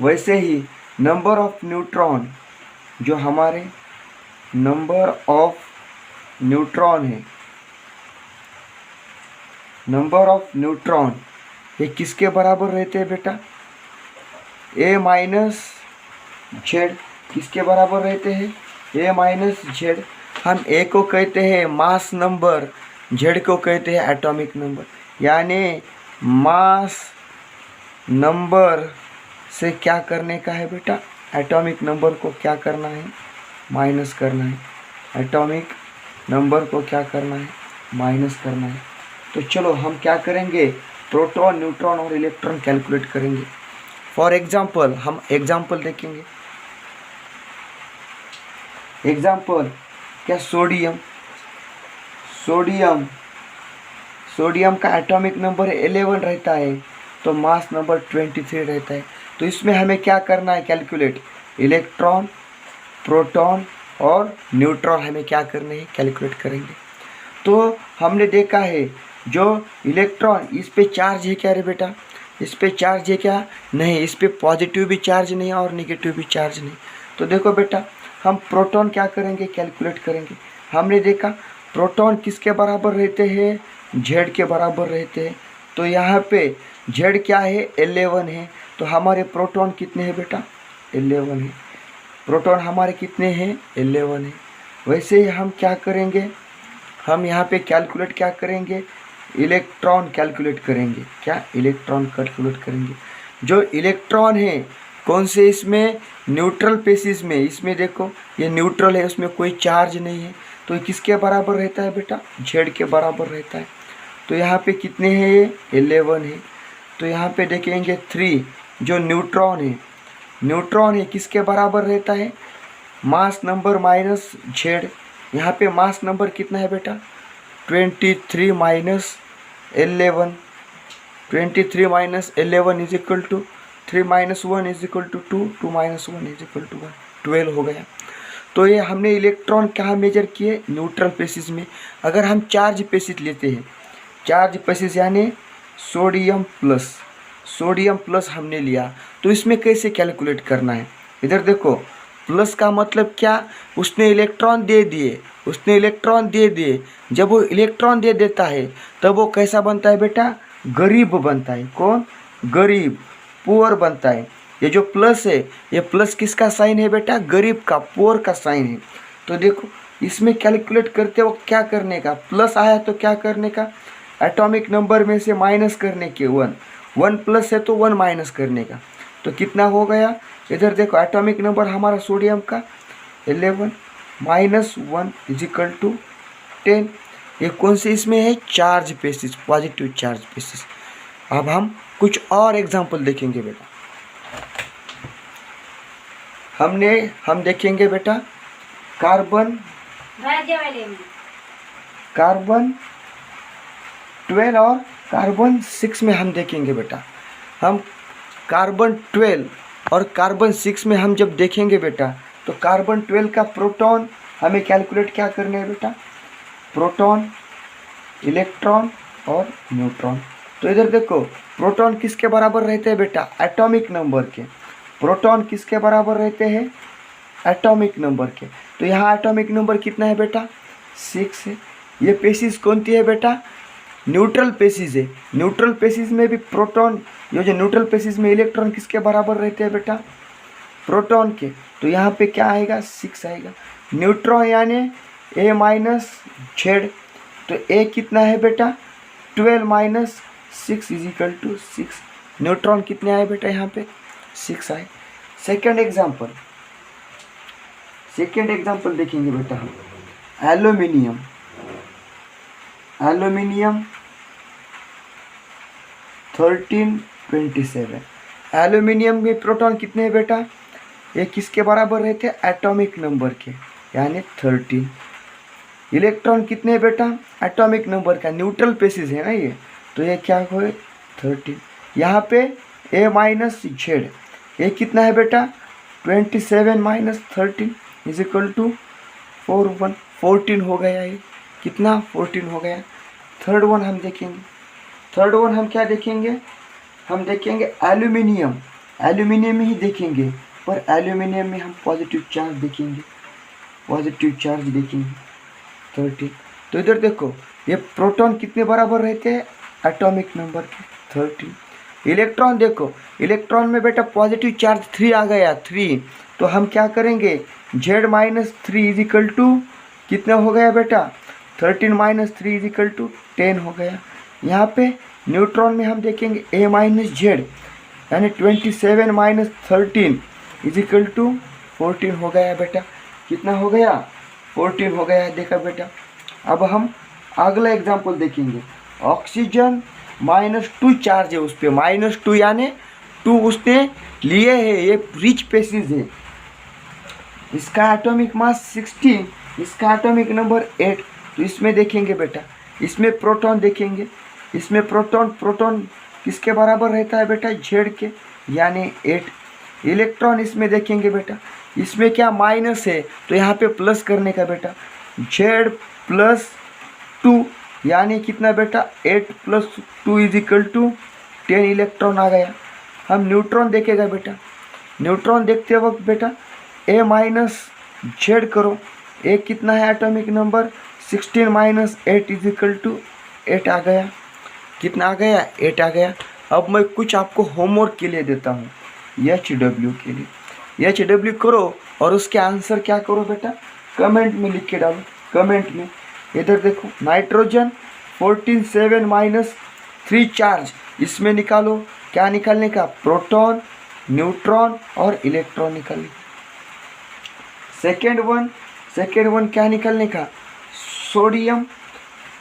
वैसे ही नंबर ऑफ न्यूट्रॉन, जो हमारे नंबर ऑफ न्यूट्रॉन है, नंबर ऑफ न्यूट्रॉन ये किसके बराबर रहते हैं बेटा, A- Z। किसके बराबर रहते हैं, A- Z। हम A को कहते हैं मास नंबर, Z को कहते हैं एटॉमिक नंबर, यानी मास नंबर से क्या करने का है बेटा, एटॉमिक नंबर को क्या करना है, माइनस करना है। एटॉमिक नंबर को क्या करना है, माइनस करना है। तो चलो हम क्या करेंगे, प्रोटॉन, न्यूट्रॉन और इलेक्ट्रॉन कैलकुलेट करेंगे। फॉर एग्जाम्पल, हम एग्जाम्पल देखेंगे। एग्जाम्पल क्या, सोडियम का एटॉमिक नंबर 11 रहता है, तो मास नंबर 23 रहता है। तो इसमें हमें क्या करना है, कैलकुलेट, इलेक्ट्रॉन, प्रोटॉन और न्यूट्रॉन हमें क्या करने हैं, कैलकुलेट करेंगे। तो हमने देखा है जो इलेक्ट्रॉन, इस पे चार्ज है क्या रे बेटा, इस पे चार्ज है क्या, नहीं, इस पे पॉजिटिव भी चार्ज नहीं और नेगेटिव भी चार्ज नहीं। तो देखो बेटा, हम प्रोटॉन क्या करेंगे, कैलकुलेट करेंगे। हमने देखा प्रोटॉन किसके बराबर रहते हैं, Z के बराबर रहते हैं। तो यहाँ पे Z क्या है, 11 है। तो हमारे प्रोटॉन कितने हैं बेटा, 11 है। प्रोटॉन हमारे कितने हैं, 11 है। वैसे ही हम क्या करेंगे, हम यहाँ पे कैलकुलेट क्या करेंगे, इलेक्ट्रॉन कैलकुलेट करेंगे। क्या, इलेक्ट्रॉन कैलकुलेट करेंगे। जो इलेक्ट्रॉन है कौन से, इसमें न्यूट्रल पेसिस में, इसमें देखो ये न्यूट्रल है, उसमें कोई चार्ज नहीं है। तो ये किसके बराबर रहता है बेटा, Z के बराबर रहता है। तो यहाँ पे कितने हैं, ये 11 है। तो यहाँ पे देखेंगे 3, जो न्यूट्रॉन है किसके बराबर रहता है, मास नंबर माइनस Z। यहाँ पे मास नंबर कितना है बेटा, 23 minus 11, 23 minus 11 is equal to 3 minus 1 is equal to 2, 2 minus 1 is equal to 1, 12 हो गया। तो ये हमने इलेक्ट्रॉन कहाँ मेजर किए, न्यूट्रल पेसिस में। अगर हम चार्ज पेसिस लेते हैं, चार्ज पेसिस यानी सोडियम प्लस हमने लिया, तो इसमें कैसे कैलकुलेट करना है। इधर देखो, प्लस का मतलब क्या, उसने इलेक्ट्रॉन दे दिए। जब वो इलेक्ट्रॉन दे देता है तब वो कैसा बनता है बेटा, गरीब बनता है। कौन, गरीब, पुअर बनता है। ये जो प्लस है, ये प्लस किसका साइन है बेटा, गरीब का, पुअर का साइन है। तो देखो इसमें कैलकुलेट करते वक्त क्या करने का, प्लस आया तो क्या करने का, एटॉमिक नंबर में से माइनस करने के 1 प्लस है तो 1 माइनस करने का। तो कितना हो गया, इधर देखो एटॉमिक नंबर हमारा सोडियम का 11 -1 = 10। ये कौन से इसमें है, charge basis, positive charge basis. अब हम कुछ और एग्जांपल देखेंगे बेटा। हम देखेंगे बेटा कार्बन 12 और कार्बन 6 में हम देखेंगे बेटा। हम कार्बन 12 और कार्बन 6 में हम जब देखेंगे बेटा, तो कार्बन 12 का प्रोटॉन हमें कैलकुलेट क्या करना है बेटा, प्रोटॉन, इलेक्ट्रॉन और न्यूट्रॉन। तो इधर देखो प्रोटॉन किसके बराबर रहते हैं बेटा, एटॉमिक नंबर के। प्रोटॉन किसके बराबर रहते हैं, एटॉमिक नंबर के। तो यहाँ एटॉमिक नंबर कितना है बेटा, 6 है। ये पेसिस कौन सी है बेटा, न्यूट्रल पेसिस है। न्यूट्रल पेसिस में भी प्रोटॉन, ये जो न्यूट्रल पेसिस में इलेक्ट्रॉन किसके बराबर रहते हैं बेटा, प्रोटॉन के। तो यहाँ पे क्या आएगा, 6 आएगा। न्यूट्रॉन यानी A-Z। तो A कितना है बेटा, 12 - 6 = 6। न्यूट्रॉन कितने आए बेटा, यहाँ पे 6 आए। सेकेंड एग्जाम्पल देखेंगे बेटा हम, एल्यूमिनियम 1327। एल्यूमिनियम में प्रोटॉन कितने हैं बेटा, ये किसके बराबर रहते हैं, एटॉमिक नंबर के, यानी 13। इलेक्ट्रॉन कितने हैं बेटा, एटॉमिक नंबर का, न्यूट्रल पेसिस है ना ये, तो ये क्या हो, 13। यहाँ पे A-Z, ये कितना है बेटा, 27 - 13 = 14 हो गया। ये कितना, 14 हो गया। थर्ड वन हम देखेंगे। थर्ड वन हम क्या देखेंगे, हम देखेंगे एल्यूमिनियम। एल्यूमिनियम ही देखेंगे, पर एल्यूमिनियम में हम पॉजिटिव चार्ज देखेंगे, 13। तो इधर देखो ये प्रोटॉन कितने बराबर रहते हैं, एटॉमिक नंबर के, 13। इलेक्ट्रॉन देखो, इलेक्ट्रॉन में बेटा पॉजिटिव चार्ज 3 आ गया, 3। तो हम क्या करेंगे, Z - 3 = कितना हो गया बेटा, 13 - 3 = 10 हो गया। यहाँ पे न्यूट्रॉन में हम देखेंगे A-Z, यानी 27 - 13 = 14 हो गया बेटा। कितना हो गया, 14 हो गया, देखा बेटा। अब हम अगला एग्जाम्पल देखेंगे। ऑक्सीजन -2 चार्ज है उस पर, -2 यानी 2 उसने लिए है, ये रिच पेसिस है। इसका एटॉमिक मास 16, इसका एटॉमिक नंबर 8। तो इसमें देखेंगे बेटा, इसमें प्रोटॉन देखेंगे। इसमें प्रोटॉन किसके बराबर रहता है बेटा, Z के, यानी 8। इलेक्ट्रॉन इसमें देखेंगे बेटा, इसमें क्या माइनस है, तो यहाँ पे प्लस करने का बेटा, Z+2 यानी कितना बेटा, 8 + 2 = 10 इलेक्ट्रॉन आ गया। हम न्यूट्रॉन देखेगा बेटा, न्यूट्रॉन देखते वक्त बेटा A-Z करो। A कितना है एटॉमिक नंबर, 16 - 8 = 8 आ गया। कितना आ गया, 8 आ गया। अब मैं कुछ आपको होमवर्क के लिए देता हूँ, HW के लिए। HW करो और उसके आंसर क्या करो बेटा, कमेंट में लिख के डालो, कमेंट में। इधर देखो नाइट्रोजन 14 - 3 चार्ज, इसमें निकालो, क्या निकालने का, प्रोटॉन, न्यूट्रॉन और इलेक्ट्रॉन निकालने। सेकेंड वन क्या निकालने का, सोडियम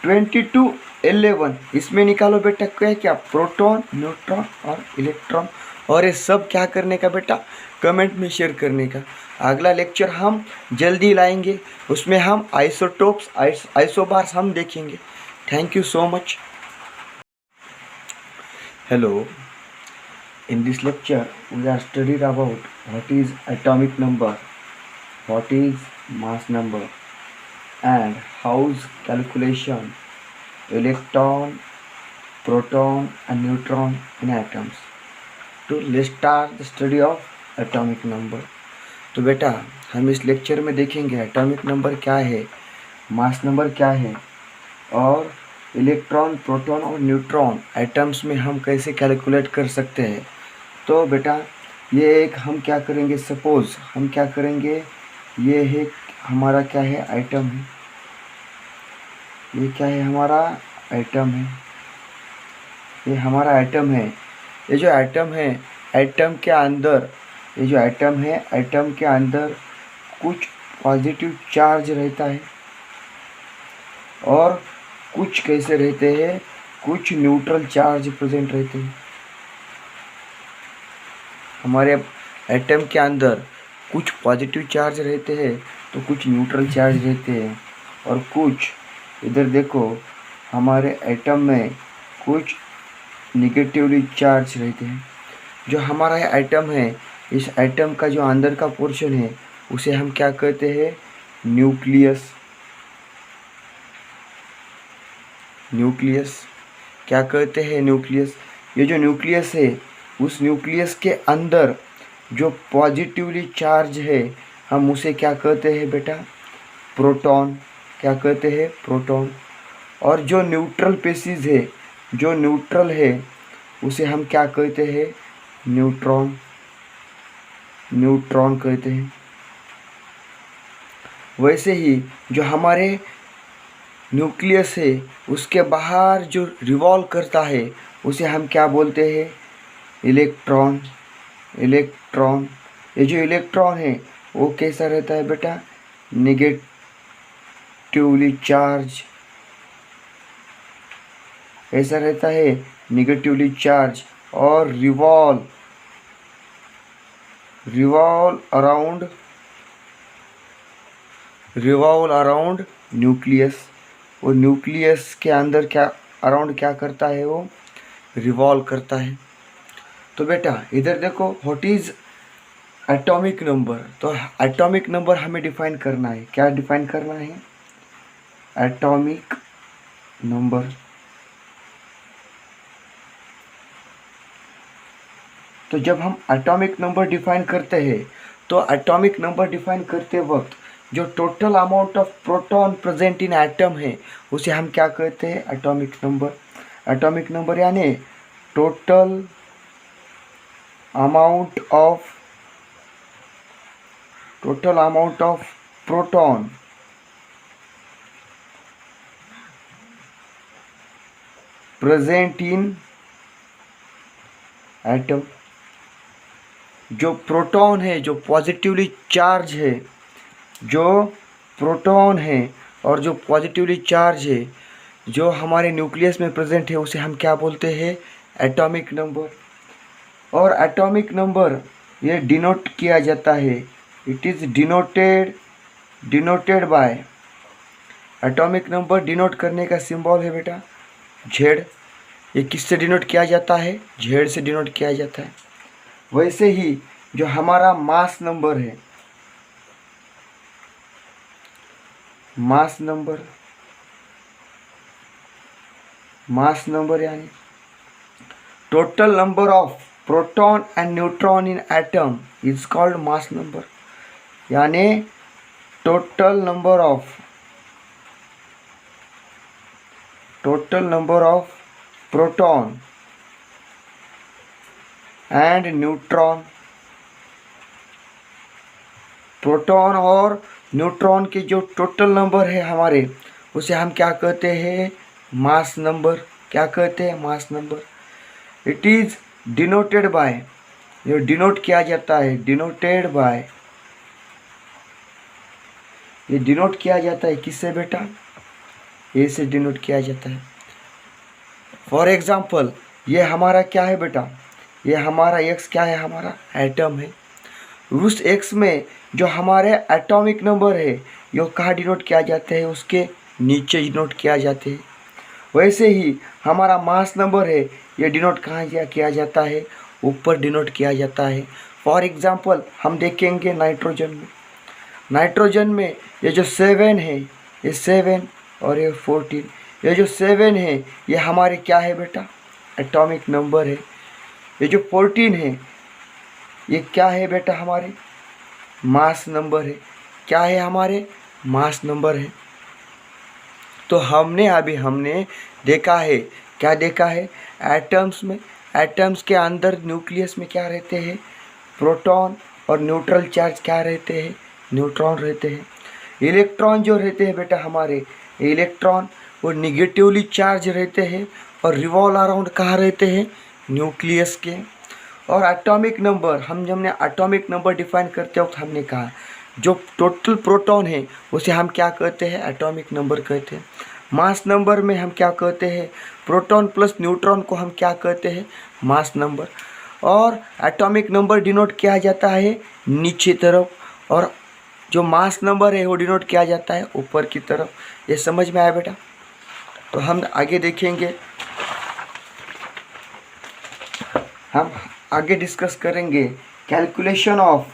2211, इसमें निकालो बेटा क्या, प्रोटॉन, न्यूट्रॉन और इलेक्ट्रॉन। और ये सब क्या करने का बेटा, कमेंट में शेयर करने का। अगला लेक्चर हम जल्दी लाएंगे, उसमें हम आइसोटोप्स, आइसोबार्स हम देखेंगे। Thank you so much. Hello, in this lecture we are studied about what is atomic number, what is mass number, and how's calculation electron, proton and neutron in atoms. तो let's start the study of atomic number. तो बेटा हम इस lecture में देखेंगे atomic number क्या है, mass number क्या है, और इलेक्ट्रॉन, प्रोटॉन और न्यूट्रॉन एटम्स में हम कैसे कैलकुलेट कर सकते हैं। तो बेटा ये एक हम क्या करेंगे, सपोज हम क्या करेंगे, ये है हमारा क्या है, आइटम है। ये क्या है, हमारा आइटम है। ये हमारा आइटम है। ये जो आइटम है एटम के अंदर, ये जो एटम है, एटम के अंदर कुछ पॉजिटिव चार्ज रहता है और कुछ कैसे रहते हैं, कुछ न्यूट्रल चार्ज प्रेजेंट रहते हैं। हमारे एटम के अंदर कुछ पॉजिटिव चार्ज रहते हैं तो कुछ न्यूट्रल चार्ज रहते हैं, और कुछ इधर देखो हमारे एटम में कुछ निगेटिवली चार्ज रहते हैं। जो हमारा एटम है, इस एटम का जो अंदर का पोर्शन है उसे हम क्या कहते हैं, न्यूक्लियस। न्यूक्लियस क्या कहते हैं, न्यूक्लियस। ये जो न्यूक्लियस है, उस न्यूक्लियस के अंदर जो पॉजिटिवली चार्ज है हम उसे क्या कहते हैं बेटा, प्रोटॉन। क्या कहते हैं, प्रोटॉन। और जो न्यूट्रल पेशीज है, जो न्यूट्रल है उसे हम क्या कहते हैं, न्यूट्रॉन। न्यूट्रॉन कहते हैं। वैसे ही जो हमारे न्यूक्लियस है उसके बाहर जो रिवॉल्व करता है उसे हम क्या बोलते हैं, इलेक्ट्रॉन। इलेक्ट्रॉन। ये जो इलेक्ट्रॉन है वो कैसा रहता है बेटा, निगेटिवली चार्ज। ऐसा रहता है, निगेटिवली चार्ज, और रिवॉल्व अराउंड न्यूक्लियस। वो न्यूक्लियस के अंदर क्या अराउंड क्या करता है, वो रिवॉल्व करता है। तो बेटा इधर देखो, व्हाट इज एटॉमिक नंबर। तो एटॉमिक नंबर हमें डिफाइन करना है। क्या डिफाइन करना है, एटॉमिक नंबर। तो जब हम एटॉमिक नंबर डिफाइन करते हैं तो एटॉमिक नंबर डिफाइन करते वक्त जो total amount of proton present in atom है उसे हम क्या कहते हैं, एटॉमिक नंबर। एटॉमिक नंबर यानी total amount of proton present in atom. जो प्रोटॉन है, जो पॉजिटिवली चार्ज है, जो प्रोटॉन है और जो पॉजिटिवली चार्ज है जो हमारे न्यूक्लियस में प्रेजेंट है उसे हम क्या बोलते हैं, एटॉमिक नंबर। और एटॉमिक नंबर ये डिनोट किया जाता है, it is denoted by. Atomic number denote करने का सिंबल है बेटा जेड। ये किससे डिनोट किया जाता है, जेड से डिनोट किया जाता है। वैसे ही जो हमारा मास नंबर है, मास नंबर यानी total number of proton and neutron in atom is called mass number. यानी total number of proton and neutron. Proton और न्यूट्रॉन के जो टोटल नंबर है हमारे उसे हम क्या कहते हैं, मास नंबर। क्या कहते हैं, mass number. It is denoted by, ये डिनोट किया जाता है, डिनोटेड बाय। ये डिनोट किया जाता है किससे बेटा, ए से डिनोट किया जाता है। फॉर एग्जाम्पल ये हमारा क्या है बेटा, ये हमारा एक्स क्या है, हमारा एटम है। उस एक्स में जो हमारे एटॉमिक नंबर है ये कहाँ डिनोट किया जाते हैं, उसके नीचे डिनोट किया जाते हैं। वैसे ही हमारा मास नंबर है ये डिनोट कहाँ किया जाता है, ऊपर डिनोट किया जाता है। फॉर एग्जांपल हम देखेंगे नाइट्रोजन में ये जो 7 है, ये 7 और ये 14, ये जो 7 है ये हमारे क्या है बेटा, एटॉमिक नंबर है। ये जो 14 है ये क्या है बेटा, हमारे मास नंबर है। क्या है, हमारे मास नंबर है। तो हमने देखा है, क्या देखा है, एटम्स के अंदर न्यूक्लियस में क्या रहते हैं, प्रोटॉन, और न्यूट्रल चार्ज क्या रहते हैं, न्यूट्रॉन रहते हैं। इलेक्ट्रॉन जो रहते हैं बेटा हमारे, इलेक्ट्रॉन वो निगेटिवली चार्ज रहते हैं और रिवॉल्व अराउंड कहाँ रहते हैं, न्यूक्लियस के। और एटॉमिक नंबर, हमने एटॉमिक नंबर डिफाइन करते वक्त हमने कहा जो टोटल प्रोटॉन है उसे हम क्या कहते हैं, एटॉमिक नंबर कहते हैं। मास नंबर में हम क्या कहते हैं, प्रोटॉन प्लस न्यूट्रॉन को हम क्या कहते हैं, मास नंबर। और एटॉमिक नंबर डिनोट किया जाता है नीचे तरफ, और जो मास नंबर है वो डिनोट किया जाता है ऊपर की तरफ। ये समझ में आया बेटा? तो हम आगे देखेंगे, हम आगे डिस्कस करेंगे calculation of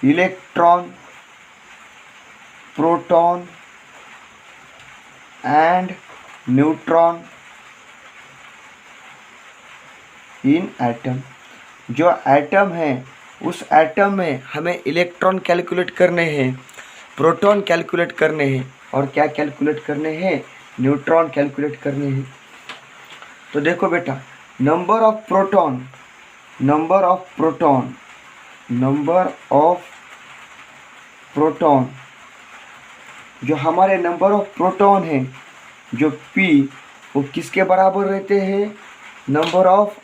electron, proton and neutron in atom. जो एटम है उस एटम में हमें इलेक्ट्रॉन कैलकुलेट करने हैं, प्रोटॉन कैलकुलेट करने हैं, और क्या कैलकुलेट करने हैं, न्यूट्रॉन कैलकुलेट करने हैं। तो देखो बेटा, नंबर ऑफ प्रोटॉन, जो हमारे नंबर ऑफ प्रोटॉन है जो P, वो किसके बराबर रहते हैं, नंबर ऑफ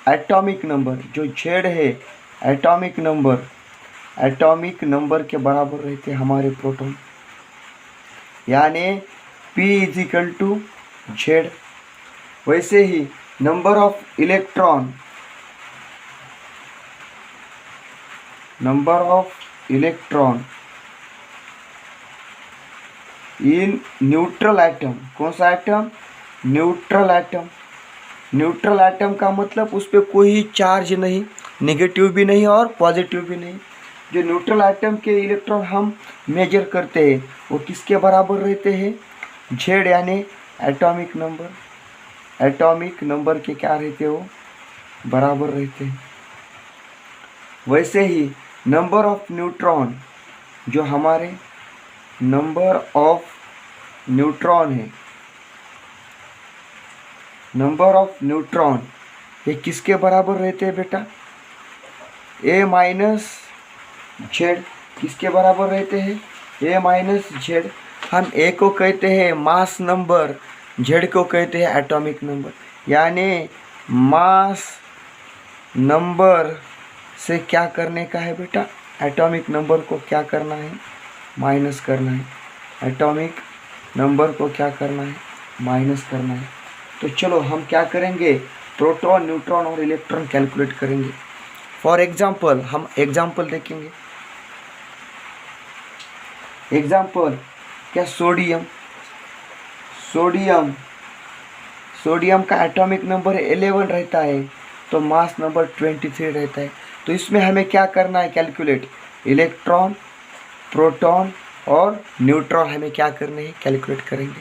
एटॉमिक नंबर, जो Z है एटॉमिक नंबर के बराबर रहते हैं हमारे प्रोटॉन, यानी P = Z। वैसे ही number of electron in neutral atom, कौन सा एटम, न्यूट्रल एटम का मतलब उस पर कोई चार्ज नहीं, नेगेटिव भी नहीं और पॉजिटिव भी नहीं। जो न्यूट्रल एटम के इलेक्ट्रॉन हम मेजर करते हैं वो किसके बराबर रहते हैं, Z, यानी एटॉमिक नंबर के क्या रहते हैं, वो बराबर रहते हैं। वैसे ही नंबर ऑफ न्यूट्रॉन, जो हमारे नंबर ऑफ न्यूट्रॉन है, नंबर ऑफ न्यूट्रॉन ये किसके बराबर रहते हैं बेटा, A- Z। किसके बराबर रहते हैं, A- Z। हम A को कहते हैं मास नंबर, Z को कहते हैं एटॉमिक नंबर, यानी मास नंबर से क्या करने का है बेटा, एटॉमिक नंबर को क्या करना है, माइनस करना है। एटॉमिक नंबर को क्या करना है, माइनस करना है। तो चलो हम क्या करेंगे, प्रोटॉन, न्यूट्रॉन और इलेक्ट्रॉन कैलकुलेट करेंगे। फॉर एग्जाम्पल, हम एग्जाम्पल देखेंगे। एग्जाम्पल क्या, सोडियम का एटॉमिक नंबर 11 रहता है, तो मास नंबर 23 रहता है। तो इसमें हमें क्या करना है, कैलकुलेट, इलेक्ट्रॉन, प्रोटॉन और न्यूट्रॉन हमें क्या करने हैं, कैलकुलेट करेंगे।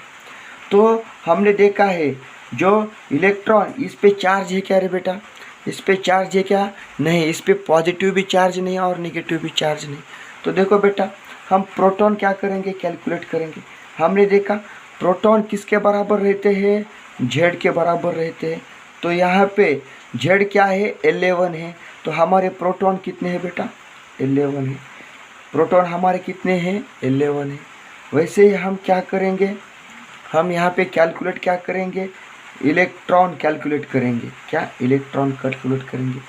तो हमने देखा है जो इलेक्ट्रॉन, इस पे चार्ज है क्या रे बेटा, इस पे चार्ज है क्या, नहीं, इस पे पॉजिटिव भी चार्ज नहीं और नेगेटिव भी चार्ज नहीं। तो देखो बेटा, हम प्रोटॉन क्या करेंगे, कैलकुलेट करेंगे। हमने देखा प्रोटॉन किसके बराबर रहते हैं, Z के बराबर रहते हैं। तो यहाँ पे Z क्या है, 11 है। तो हमारे प्रोटॉन कितने हैं बेटा, 11 है। प्रोटॉन हमारे कितने हैं, 11 है। वैसे ही हम क्या करेंगे, हम यहाँ पे कैलकुलेट क्या करेंगे, इलेक्ट्रॉन कैलकुलेट करेंगे। क्या, इलेक्ट्रॉन कैलकुलेट करेंगे।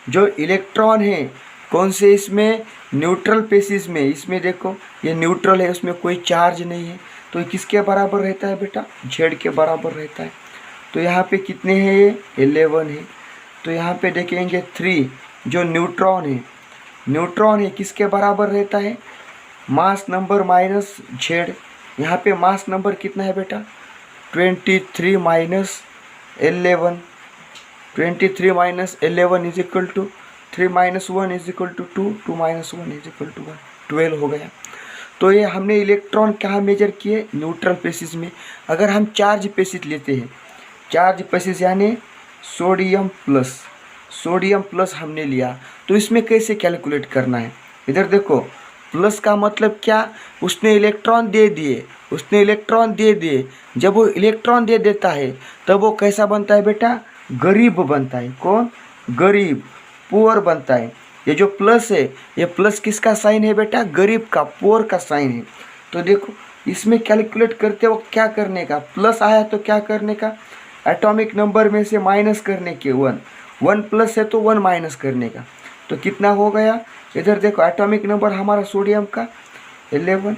जो इलेक्ट्रॉन है कौन से, इसमें न्यूट्रल पेसिस में, इसमें देखो ये न्यूट्रल है, उसमें कोई चार्ज नहीं है। तो किसके बराबर रहता है बेटा, Z के बराबर रहता है। तो यहाँ पे कितने हैं, ये 11 है। तो यहाँ पे देखेंगे 3, जो न्यूट्रॉन है किसके बराबर रहता है, मास नंबर माइनस Z। यहाँ पे मास नंबर कितना है बेटा, 23 minus 11, 23 minus 11 is equal to 3 minus 1 is equal to 2, 2 minus 1 is equal to 1, 12 हो गया। तो ये हमने इलेक्ट्रॉन कहाँ मेजर किए, न्यूट्रल पेसिस में। अगर हम चार्ज पेसिस लेते हैं, चार्ज पेसिस यानी सोडियम प्लस हमने लिया, तो इसमें कैसे कैलकुलेट करना है। इधर देखो, प्लस का मतलब क्या, उसने इलेक्ट्रॉन दे दिए, जब वो इलेक्ट्रॉन दे देता है तब वो कैसा बनता है बेटा, गरीब बनता है। कौन, गरीब, पुअर बनता है। ये जो प्लस है, ये प्लस किसका साइन है बेटा, गरीब का, पुअर का साइन है। तो देखो इसमें कैलकुलेट करते वक्त क्या करने का, प्लस आया तो क्या करने का, एटॉमिक नंबर में से माइनस करने के 1, 1 प्लस है तो 1 माइनस करने का। तो कितना हो गया, इधर देखो एटॉमिक नंबर हमारा सोडियम का 11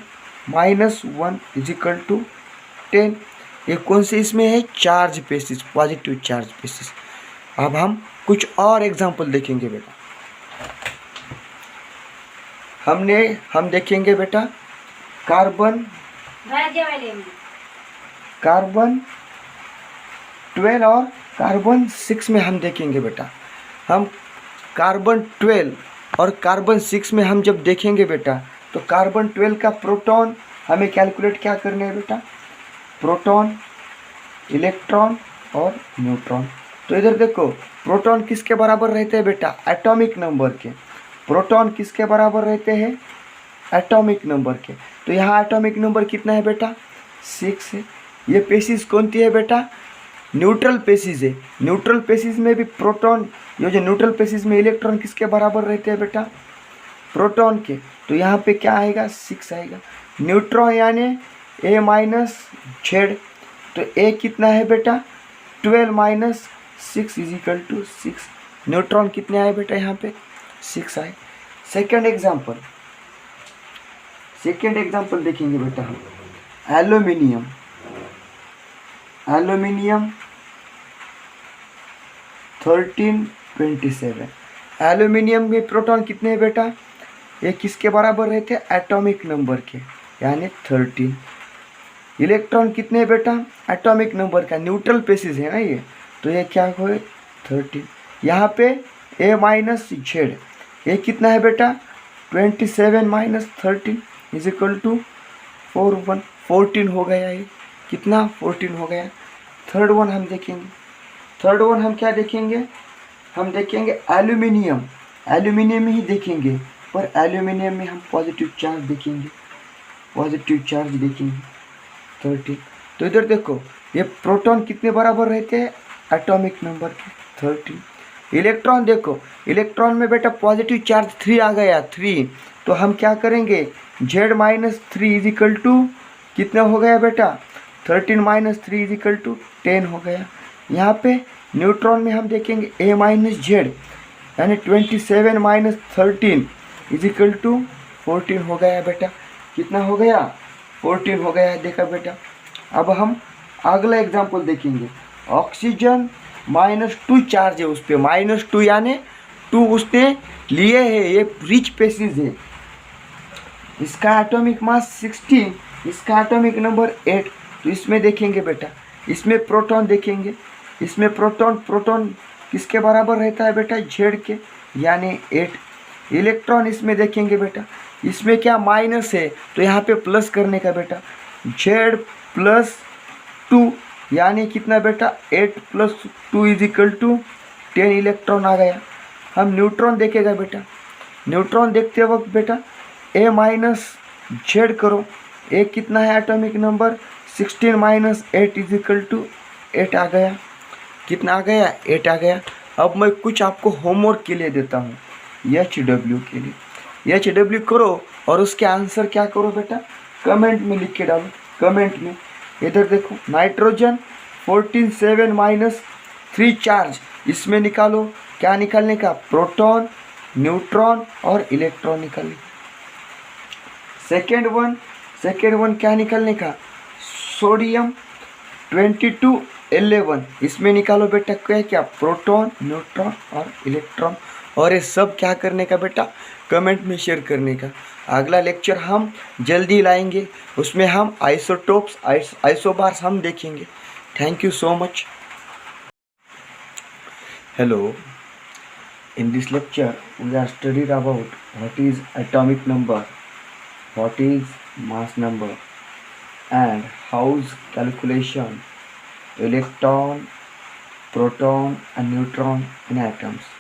माइनस 1 इज इक्वल टू 10। ये कौन से इसमें है, charge basis, positive charge basis. अब हम कुछ और एग्जांपल देखेंगे बेटा। हम देखेंगे बेटा कार्बन 12 और कार्बन 6 में हम देखेंगे बेटा। हम कार्बन 12 और कार्बन 6 में हम जब देखेंगे बेटा, तो कार्बन 12 का प्रोटॉन हमें कैलकुलेट क्या करना है बेटा, प्रोटॉन, इलेक्ट्रॉन और न्यूट्रॉन। तो इधर देखो प्रोटॉन किसके बराबर रहते हैं बेटा, एटॉमिक नंबर के। प्रोटॉन किसके बराबर रहते हैं, एटॉमिक नंबर के। तो यहाँ एटॉमिक नंबर कितना है बेटा, 6 है। ये पेसिस कौन सी है बेटा, न्यूट्रल पेसिस है। न्यूट्रल पेसिस में भी प्रोटॉन, ये जो न्यूट्रल पेसिस में इलेक्ट्रॉन किसके बराबर रहते हैं बेटा, प्रोटॉन के। तो यहाँ पे क्या आएगा, 6 आएगा। न्यूट्रॉन यानी A माइनस Z। तो A कितना है बेटा, 12 minus 6 is equal to 6। Neutron कितने आए बेटा, यहाँ पे 6 आए। सेकेंड एग्जाम्पल देखेंगे बेटा हम, एल्यूमिनियम 1327। एल्यूमिनियम में प्रोटॉन कितने हैं बेटा, ये किसके बराबर रहते हैं, एटॉमिक नंबर के, यानी 13। इलेक्ट्रॉन कितने हैं बेटा, एटॉमिक नंबर का, न्यूट्रल पेसिस है ना ये, तो ये क्या हो 13। यहाँ पे A माइनस Z, ये कितना है बेटा, 27 माइनस 13 इज इक्वल टू 14 हो गया। ये कितना, 14 हो गया। थर्ड वन हम देखेंगे। थर्ड वन हम क्या देखेंगे, हम देखेंगे एल्यूमिनियम। एल्यूमिनियम ही देखेंगे, पर एल्यूमिनियम में हम पॉजिटिव चार्ज देखेंगे, 13। तो इधर देखो ये प्रोटॉन कितने बराबर रहते हैं, एटॉमिक नंबर के 13। इलेक्ट्रॉन देखो, इलेक्ट्रॉन में बेटा पॉजिटिव चार्ज 3 आ गया, 3। तो हम क्या करेंगे, Z minus 3 is equal to कितना हो गया बेटा, 13 माइनस 3 इज इक्वल टू 10 हो गया। यहाँ पे न्यूट्रॉन में हम देखेंगे A माइनस Z, यानी 27 माइनस 13 इज इक्वल टू 14 हो गया बेटा। कितना हो गया, 14 हो गया, देखा बेटा। अब हम अगला एग्जाम्पल देखेंगे। ऑक्सीजन -2 चार्ज है उस पर, -2 यानी 2 उसने लिए है, ये रिच पेसिस है। इसका एटॉमिक मास 16, इसका एटॉमिक नंबर 8। तो इसमें देखेंगे बेटा, इसमें प्रोटॉन देखेंगे, इसमें प्रोटॉन किसके बराबर रहता है बेटा, Z के, यानी 8। इलेक्ट्रॉन इसमें देखेंगे बेटा, इसमें क्या माइनस है, तो यहाँ पे प्लस करने का बेटा, Z प्लस 2 यानी कितना बेटा, 8 plus 2 is equal to 10 electron आ गया। हम न्यूट्रॉन देखेगा बेटा, न्यूट्रॉन देखते वक्त बेटा A माइनस Z करो, A कितना है atomic number, 16 minus 8 is equal to 8 आ गया। कितना आ गया, 8 आ गया। अब मैं कुछ आपको होमवर्क के लिए देता हूँ, HW के लिए। HW करो और उसके आंसर क्या करो बेटा, कमेंट में लिख के डालो, कमेंट में। इधर देखो नाइट्रोजन 14 माइनस 3 चार्ज, इसमें निकालो क्या निकालने का, प्रोटॉन, न्यूट्रॉन और इलेक्ट्रॉन निकालने। सेकेंड वन क्या निकालने का, सोडियम 2211, इसमें निकालो बेटा क्या, प्रोटॉन, न्यूट्रॉन और इलेक्ट्रॉन। और ये सब क्या करने का बेटा, कमेंट में शेयर करने का। अगला लेक्चर हम जल्दी लाएंगे, उसमें हम आइसोटोप्स, आइसोबार्स हम देखेंगे। Thank you so much. Hello, in this lecture we are studied about what is atomic number, what is mass number, and how's calculation electron, proton and neutron in atoms.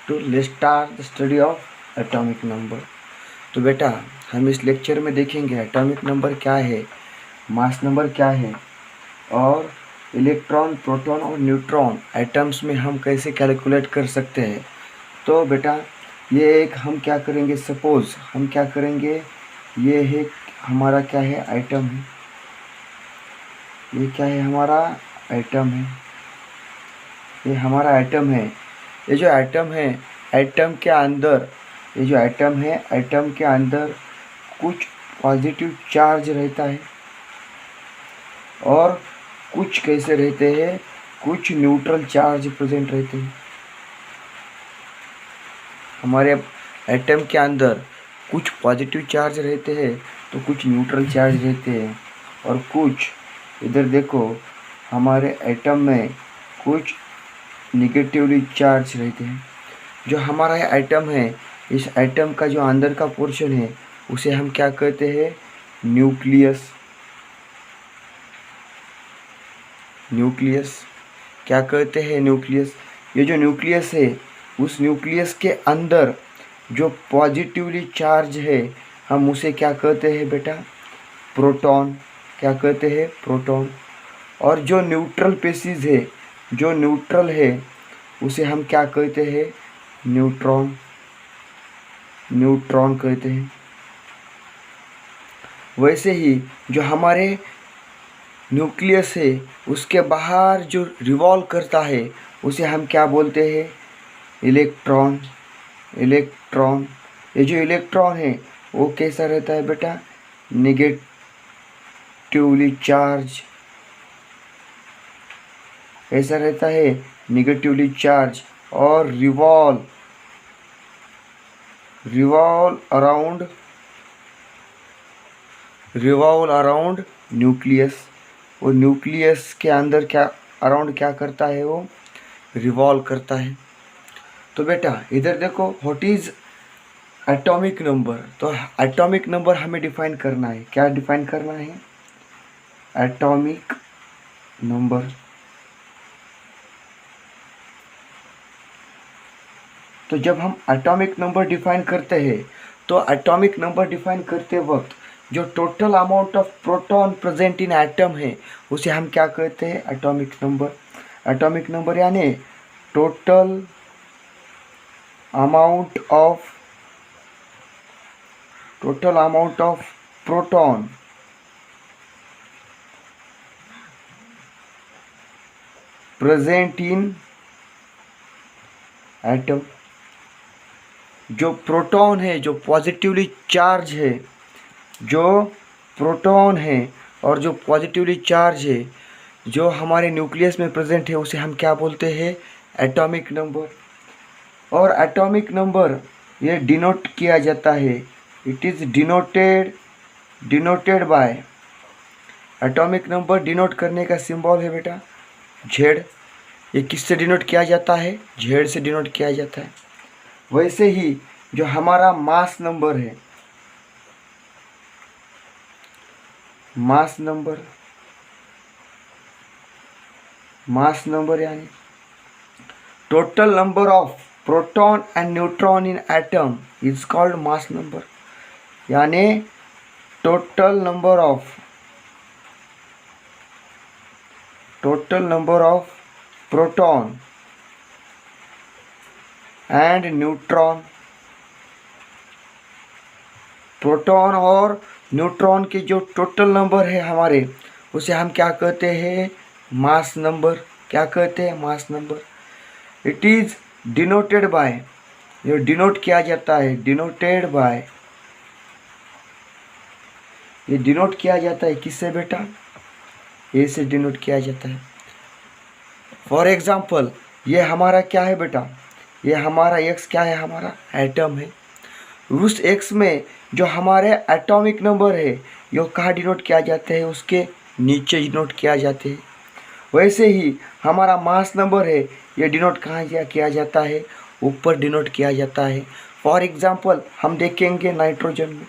तो let's start the study of atomic number. तो बेटा हम इस lecture में देखेंगे atomic number क्या है, mass number क्या है, और इलेक्ट्रॉन, प्रोटॉन और न्यूट्रॉन एटम्स में हम कैसे कैलकुलेट कर सकते हैं। तो बेटा ये एक हम क्या करेंगे, सपोज़ हम क्या करेंगे, ये है हमारा क्या है, आइटम है। ये क्या है, हमारा आइटम है। ये हमारा आइटम है। ये जो आइटम है, आइटम के अंदर, ये जो आइटम है, आइटम के अंदर कुछ पॉजिटिव चार्ज रहता है और कुछ कैसे रहते हैं, कुछ न्यूट्रल चार्ज प्रेजेंट रहते हैं। हमारे एटम के अंदर कुछ पॉजिटिव चार्ज रहते हैं तो कुछ न्यूट्रल चार्ज रहते हैं, और कुछ इधर देखो हमारे एटम में कुछ निगेटिवली चार्ज रहते हैं। जो हमारा एटम है, इस एटम का जो अंदर का पोर्शन है उसे हम क्या कहते हैं, न्यूक्लियस। न्यूक्लियस क्या कहते हैं, न्यूक्लियस। ये जो न्यूक्लियस है, उस न्यूक्लियस के अंदर जो पॉजिटिवली चार्ज है हम उसे क्या कहते हैं बेटा, प्रोटॉन। क्या कहते हैं, प्रोटॉन। और जो न्यूट्रल पेशीज है, जो न्यूट्रल है उसे हम क्या कहते हैं, न्यूट्रॉन। न्यूट्रॉन कहते हैं। वैसे ही जो हमारे न्यूक्लियस है उसके बाहर जो रिवॉल्व करता है उसे हम क्या बोलते हैं, इलेक्ट्रॉन। इलेक्ट्रॉन। ये जो इलेक्ट्रॉन है वो कैसा रहता है बेटा, निगेटिवली चार्ज। ऐसा रहता है, निगेटिवली चार्ज, और रिवॉल्व अराउंड न्यूक्लियस। वो न्यूक्लियस के अंदर क्या अराउंड क्या करता है, वो रिवॉल्व करता है। तो बेटा इधर देखो, व्हाट इज एटॉमिक नंबर। तो एटॉमिक नंबर हमें डिफाइन करना है। क्या डिफाइन करना है, एटॉमिक नंबर। तो जब हम एटॉमिक नंबर डिफाइन करते हैं तो एटॉमिक नंबर डिफाइन करते वक्त जो total amount of proton present in atom है उसे हम क्या कहते हैं, एटॉमिक नंबर। एटॉमिक नंबर यानी total amount of proton present in atom. जो प्रोटॉन है, जो पॉजिटिवली चार्ज है, जो प्रोटॉन है और जो पॉजिटिवली चार्ज है जो हमारे न्यूक्लियस में प्रेजेंट है उसे हम क्या बोलते हैं, एटॉमिक नंबर। और एटॉमिक नंबर ये डिनोट किया जाता है, it is denoted by. Atomic number denote करने का सिंबल है बेटा जेड। ये किससे डिनोट किया जाता है, जेड से डिनोट किया जाता है। वैसे ही जो हमारा मास नंबर है, मास नंबर यानी total number of proton and neutron in atom is called mass number. यानी total number of proton and neutron. Proton और न्यूट्रॉन के जो टोटल नंबर है हमारे उसे हम क्या कहते हैं, मास नंबर। क्या कहते हैं, mass number. It is denoted by, ये डिनोट किया जाता है, डिनोटेड बाय। ये डिनोट किया जाता है किससे बेटा, ए से डिनोट किया जाता है। फॉर एग्जाम्पल ये हमारा क्या है बेटा, ये हमारा एक्स क्या है, हमारा एटम है। उस एक्स में जो हमारे एटॉमिक नंबर है ये कहाँ डिनोट किया जाते हैं, उसके नीचे डिनोट किया जाते हैं। वैसे ही हमारा मास नंबर है ये डिनोट कहाँ किया जाता है, ऊपर डिनोट किया जाता है। फॉर एग्जांपल हम देखेंगे नाइट्रोजन में।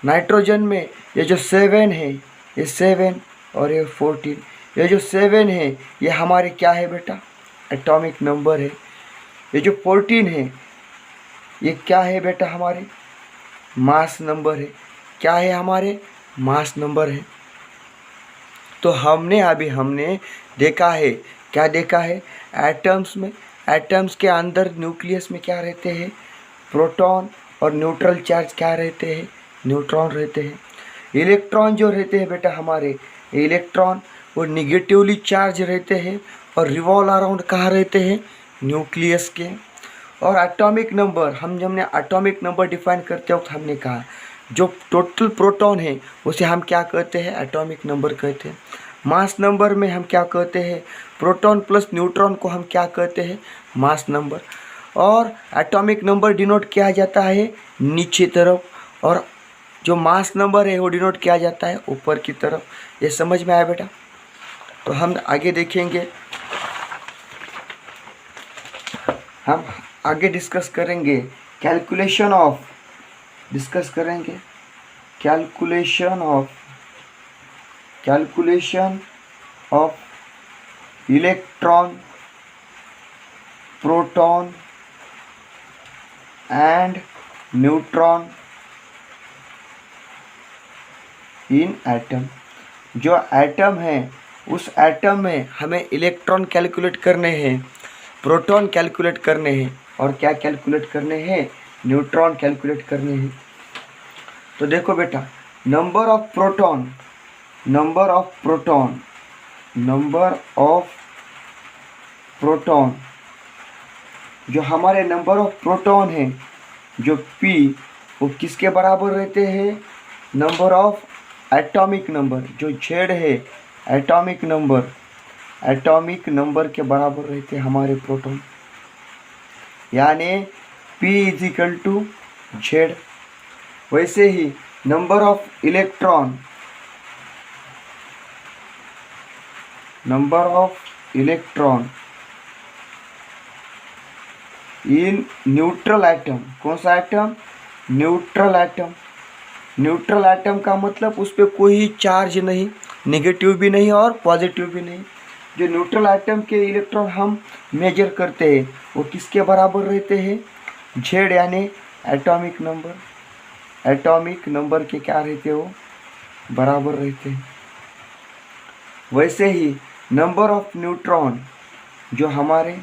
नाइट्रोजन में ये जो 7 है, ये 7 और ये 14, ये जो 7 है ये हमारे क्या है बेटा, एटॉमिक नंबर है। ये जो 14 है ये क्या है बेटा, हमारे मास नंबर है। क्या है, हमारे मास नंबर है। तो हमने देखा है, क्या देखा है, एटम्स में, एटम्स के अंदर न्यूक्लियस में क्या रहते हैं, प्रोटॉन, और न्यूट्रल चार्ज क्या रहते हैं, न्यूट्रॉन रहते हैं। इलेक्ट्रॉन जो रहते हैं बेटा हमारे, इलेक्ट्रॉन वो निगेटिवली चार्ज रहते हैं और रिवॉल्व अराउंड कहाँ रहते हैं, न्यूक्लियस के। और एटॉमिक नंबर, हमने एटॉमिक नंबर डिफाइन करते वक्त हमने कहा जो टोटल प्रोटॉन है उसे हम क्या कहते हैं, एटॉमिक नंबर कहते हैं। मास नंबर में हम क्या कहते हैं, प्रोटॉन प्लस न्यूट्रॉन को हम क्या कहते हैं, मास नंबर। और एटॉमिक नंबर डिनोट किया जाता है नीचे तरफ, और जो मास नंबर है वो डिनोट किया जाता है ऊपर की तरफ। ये समझ में आया बेटा? तो हम आगे देखेंगे, हम आगे डिस्कस करेंगे calculation of electron, proton and neutron in atom. जो एटम है उस एटम में हमें इलेक्ट्रॉन कैलकुलेट करने हैं, प्रोटॉन कैलकुलेट करने हैं, और क्या कैलकुलेट करने हैं, न्यूट्रॉन कैलकुलेट करने हैं। तो देखो बेटा, नंबर ऑफ प्रोटॉन जो हमारे नंबर ऑफ प्रोटॉन है जो P, वो किसके बराबर रहते हैं, नंबर ऑफ एटॉमिक नंबर जो Z है, एटॉमिक नंबर के बराबर रहते हैं हमारे प्रोटॉन, यानी P = Z। वैसे ही number of electron in neutral atom, कौन सा एटम, न्यूट्रल एटम का मतलब उस पर कोई चार्ज नहीं, नेगेटिव भी नहीं और पॉजिटिव भी नहीं। जो न्यूट्रल एटम के इलेक्ट्रॉन हम मेजर करते हैं वो किसके बराबर रहते हैं, Z, यानी एटॉमिक नंबर के क्या रहते हैं, वो बराबर रहते हैं। वैसे ही नंबर ऑफ न्यूट्रॉन, जो हमारे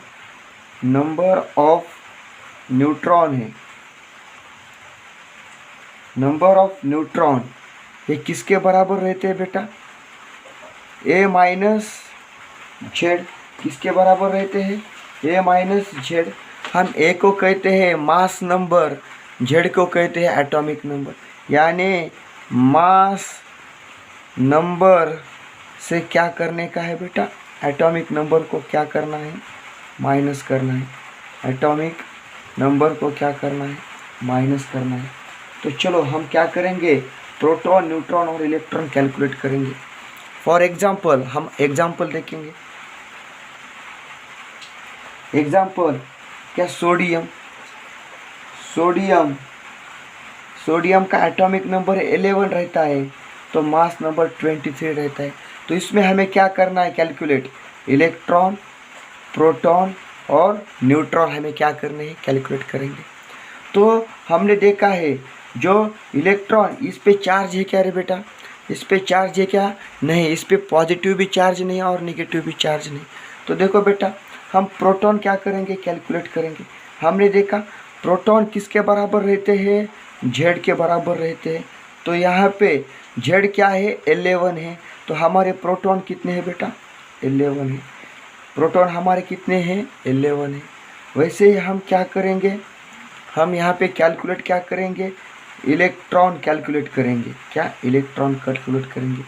नंबर ऑफ न्यूट्रॉन है, नंबर ऑफ न्यूट्रॉन ये किसके बराबर रहते हैं बेटा, A- Z। किसके बराबर रहते हैं, A- Z। हम A को कहते हैं मास नंबर, Z को कहते हैं एटॉमिक नंबर, यानी मास नंबर से क्या करने का है बेटा, एटॉमिक नंबर को क्या करना है, माइनस करना है। एटॉमिक नंबर को क्या करना है, माइनस करना है। तो चलो हम क्या करेंगे, प्रोटॉन, न्यूट्रॉन और इलेक्ट्रॉन कैलकुलेट करेंगे। फॉर एग्जाम्पल, हम एग्जाम्पल देखेंगे। एग्जाम्पल क्या, सोडियम का एटॉमिक नंबर 11 रहता है, तो मास नंबर 23 रहता है। तो इसमें हमें क्या करना है, कैलकुलेट, इलेक्ट्रॉन, प्रोटॉन और न्यूट्रॉन हमें क्या करने हैं, कैलकुलेट करेंगे। तो हमने देखा है जो इलेक्ट्रॉन, इस पे चार्ज है क्या रे बेटा, इस पे चार्ज है क्या, नहीं, इस पे पॉजिटिव भी चार्ज नहीं और नेगेटिव भी चार्ज नहीं। तो देखो बेटा, हम प्रोटॉन क्या करेंगे, कैलकुलेट करेंगे। हमने देखा प्रोटॉन किसके बराबर रहते हैं, Z के बराबर रहते हैं। तो यहाँ पे Z क्या है, 11 है। तो हमारे प्रोटॉन कितने हैं बेटा, 11 है। प्रोटॉन हमारे कितने हैं, 11 है। वैसे ही हम क्या करेंगे, हम यहाँ पे कैलकुलेट क्या करेंगे, इलेक्ट्रॉन कैलकुलेट करेंगे। क्या, इलेक्ट्रॉन कैलकुलेट करेंगे।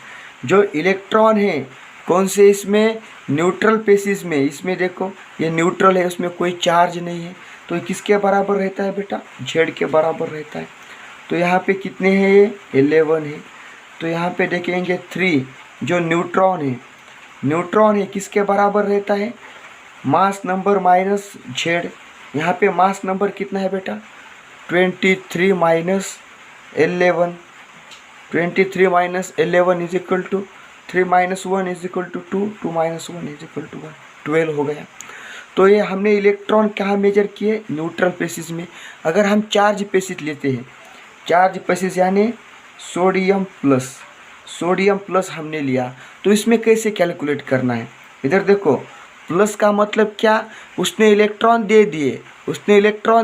जो इलेक्ट्रॉन है कौन से, इसमें न्यूट्रल पेसिस में, इसमें देखो ये न्यूट्रल है, उसमें कोई चार्ज नहीं है। तो ये किसके बराबर रहता है बेटा, Z के बराबर रहता है। तो यहाँ पे कितने हैं, ये 11 है। तो यहाँ पे देखेंगे 3, जो न्यूट्रॉन है किसके बराबर रहता है, मास नंबर माइनस Z। यहाँ पे मास नंबर कितना है बेटा, 23 minus 11, 23 minus 11 is equal to 3 minus 1 is equal to 2, 2 minus 1 is equal to 1, 12 हो गया। तो ये हमने इलेक्ट्रॉन कहाँ मेजर किए, न्यूट्रल पेसिस में। अगर हम चार्ज पेसिस लेते हैं, चार्ज पेसिस यानी सोडियम प्लस हमने लिया, तो इसमें कैसे कैलकुलेट करना है। इधर देखो, प्लस का मतलब क्या, उसने इलेक्ट्रॉन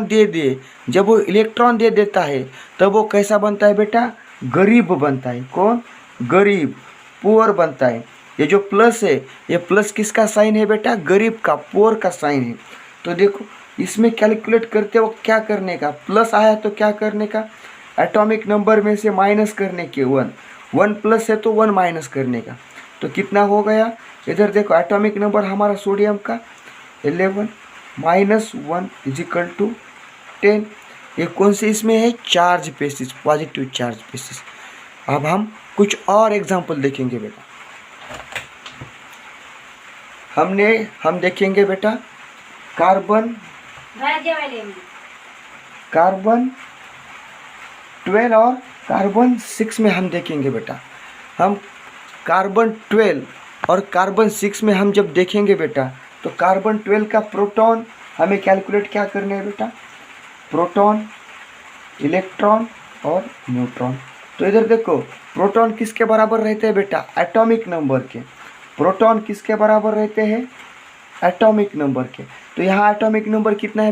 दे दिए। जब वो इलेक्ट्रॉन दे देता है तब वो कैसा बनता है बेटा, गरीब बनता है। कौन? गरीब, पुअर बनता है। ये जो प्लस है, ये प्लस किसका साइन है बेटा? गरीब का, पुअर का साइन है। तो देखो इसमें कैलकुलेट करते वक्त क्या करने का? प्लस आया तो क्या करने का? एटॉमिक नंबर में से माइनस करने के 1, 1 प्लस है तो 1 माइनस करने का। तो कितना हो गया? इधर देखो एटॉमिक नंबर हमारा सोडियम का 11 माइनस 1 इज इक्वल टू 10। ये कौन से इसमें है? Charge basis, positive charge basis. अब हम कुछ और एग्जांपल देखेंगे बेटा। हम देखेंगे बेटा कार्बन 12 और कार्बन 6 में हम देखेंगे बेटा। हम कार्बन 12 और कार्बन 6 में हम जब देखेंगे बेटा, तो कार्बन 12 का प्रोटॉन हमें कैलकुलेट क्या करना है बेटा? प्रोटॉन, इलेक्ट्रॉन और न्यूट्रॉन। तो इधर देखो प्रोटॉन किसके बराबर रहते हैं बेटा? एटॉमिक नंबर के। प्रोटॉन किसके बराबर रहते हैं? एटॉमिक नंबर के। तो यहाँ एटॉमिक नंबर कितना है